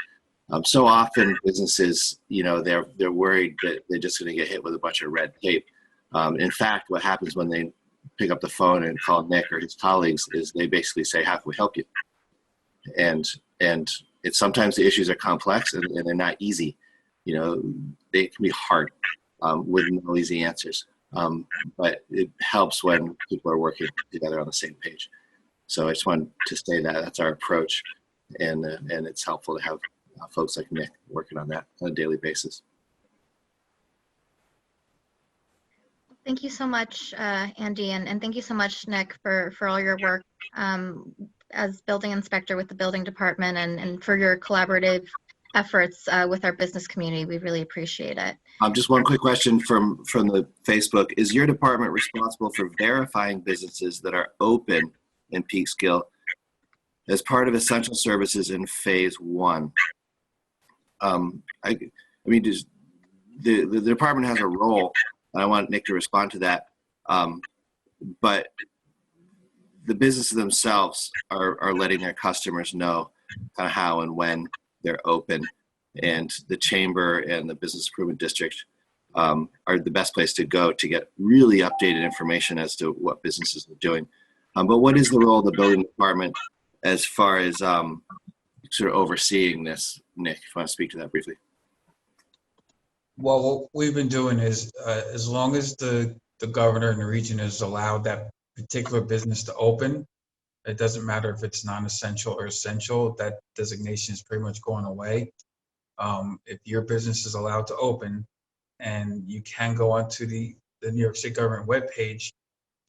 Speaker 4: So often businesses, they're worried that they're just going to get hit with a bunch of red tape. In fact, what happens when they pick up the phone and call Nick or his colleagues is they basically say, "How can we help you?" And it's sometimes the issues are complex and they're not easy. They can be hard with no easy answers. But it helps when people are working together on the same page. So I just wanted to say that that's our approach, and it's helpful to have folks like Nick working on that on a daily basis.
Speaker 1: Thank you so much, Andy, and thank you so much, Nick, for all your work as building inspector with the building department and for your collaborative efforts with our business community. We really appreciate it.
Speaker 4: Just one quick question from the Facebook. Is your department responsible for verifying businesses that are open in Peekskill as part of essential services in phase 1? I mean, the department has a role, and I want Nick to respond to that. But the businesses themselves are letting their customers know kind of how and when they're open, and the chamber and the business improvement district are the best place to go to get really updated information as to what businesses are doing. But what is the role of the building department as far as sort of overseeing this? Nick, if you want to speak to that briefly.
Speaker 10: Well, what we've been doing is, as long as the governor and the region has allowed that particular business to open, it doesn't matter if it's non-essential or essential, that designation is pretty much going away. If your business is allowed to open, and you can go onto the New York State government webpage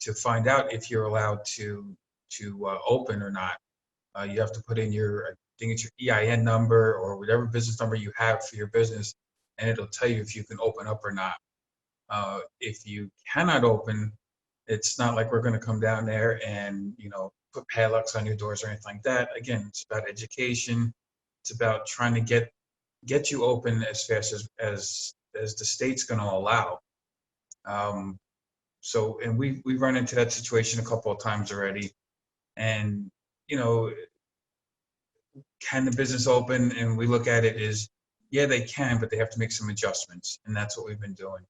Speaker 10: to find out if you're allowed to open or not. You have to put in I think it's your EIN number or whatever business number you have for your business, and it'll tell you if you can open up or not. If you cannot open, it's not like we're going to come down there and put padlocks on your doors or anything like that. Again, it's about education. It's about trying to get you open as fast as the state's going to allow. So, and we run into that situation a couple of times already. And can the business open? And we look at it as, yeah, they can, but they have to make some adjustments, and that's what we've been doing.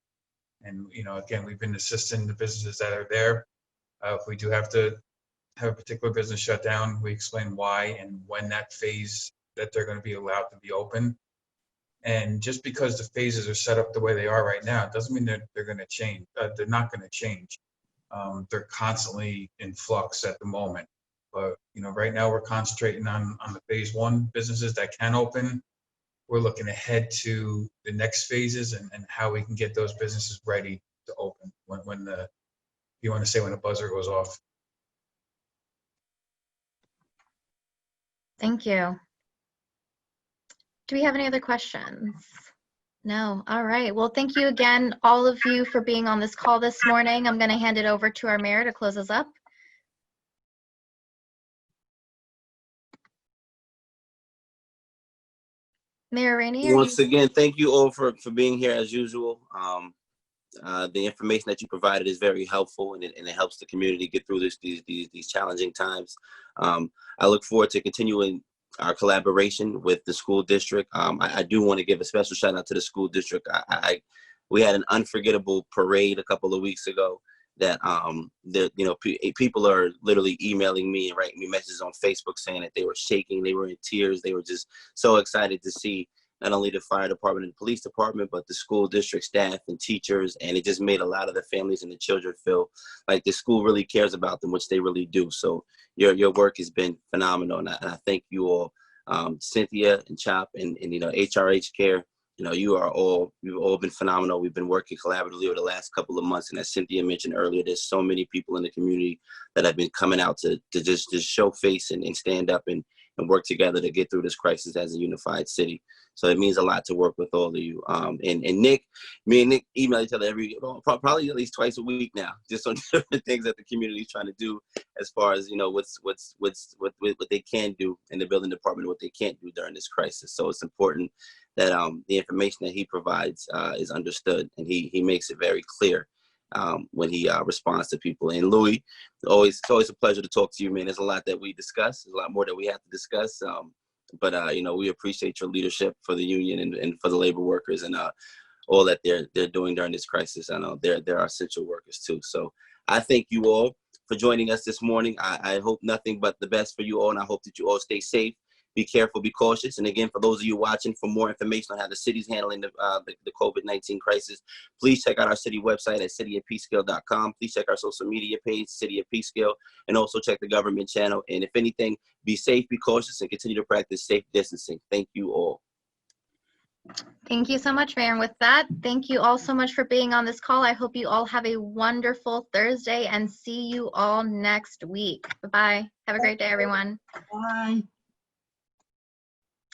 Speaker 10: And again, we've been assisting the businesses that are there. If we do have to have a particular business shut down, we explain why and when that phase that they're going to be allowed to be open. And just because the phases are set up the way they are right now, it doesn't mean they're going to change. They're not going to change. They're constantly in flux at the moment. But right now we're concentrating on the phase 1 businesses that can open. We're looking ahead to the next phases and how we can get those businesses ready to open when the buzzer goes off.
Speaker 1: Thank you. Do we have any other questions? No. All right. Well, thank you again, all of you, for being on this call this morning. I'm going to hand it over to our mayor to close us up. Mayor Rainey.
Speaker 2: Once again, thank you all for being here as usual. The information that you provided is very helpful, and it helps the community get through these challenging times. I look forward to continuing our collaboration with the school district. I do want to give a special shout out to the school district. We had an unforgettable parade a couple of weeks ago that people are literally emailing me and writing me messages on Facebook saying that they were shaking, they were in tears, they were just so excited to see not only the fire department and the police department, but the school district staff and teachers. And it just made a lot of the families and the children feel like the school really cares about them, which they really do. So your work has been phenomenal. And I thank you all, Cynthia and Chop and HRH Care. You've all been phenomenal. We've been working collaboratively over the last couple of months. And as Cynthia mentioned earlier, there's so many people in the community that have been coming out to just show face and stand up and work together to get through this crisis as a unified city. So it means a lot to work with all of you. And Nick, me and Nick email each other probably at least twice a week now, just on different things that the community is trying to do as far as, what they can do in the building department, what they can't do during this crisis. So it's important that the information that he provides is understood, and he makes it very clear when he responds to people. And Louis, it's always a pleasure to talk to you, man. There's a lot that we discuss. There's a lot more that we have to discuss. But you know, we appreciate your leadership for the union and for the labor workers and all that they're doing during this crisis. I know they're essential workers too. So I thank you all for joining us this morning. I hope nothing but the best for you all, and I hope that you all stay safe. Be careful, be cautious. And again, for those of you watching, for more information on how the city's handling the COVID-19 crisis, please check out our city website at cityofpeekskill.com. Please check our social media page, City of Peekskill, and also check the government channel. And if anything, be safe, be cautious, and continue to practice safe distancing. Thank you all.
Speaker 1: Thank you so much, Mayor. And with that, thank you all so much for being on this call. I hope you all have a wonderful Thursday and see you all next week. Bye-bye. Have a great day, everyone.
Speaker 11: Bye.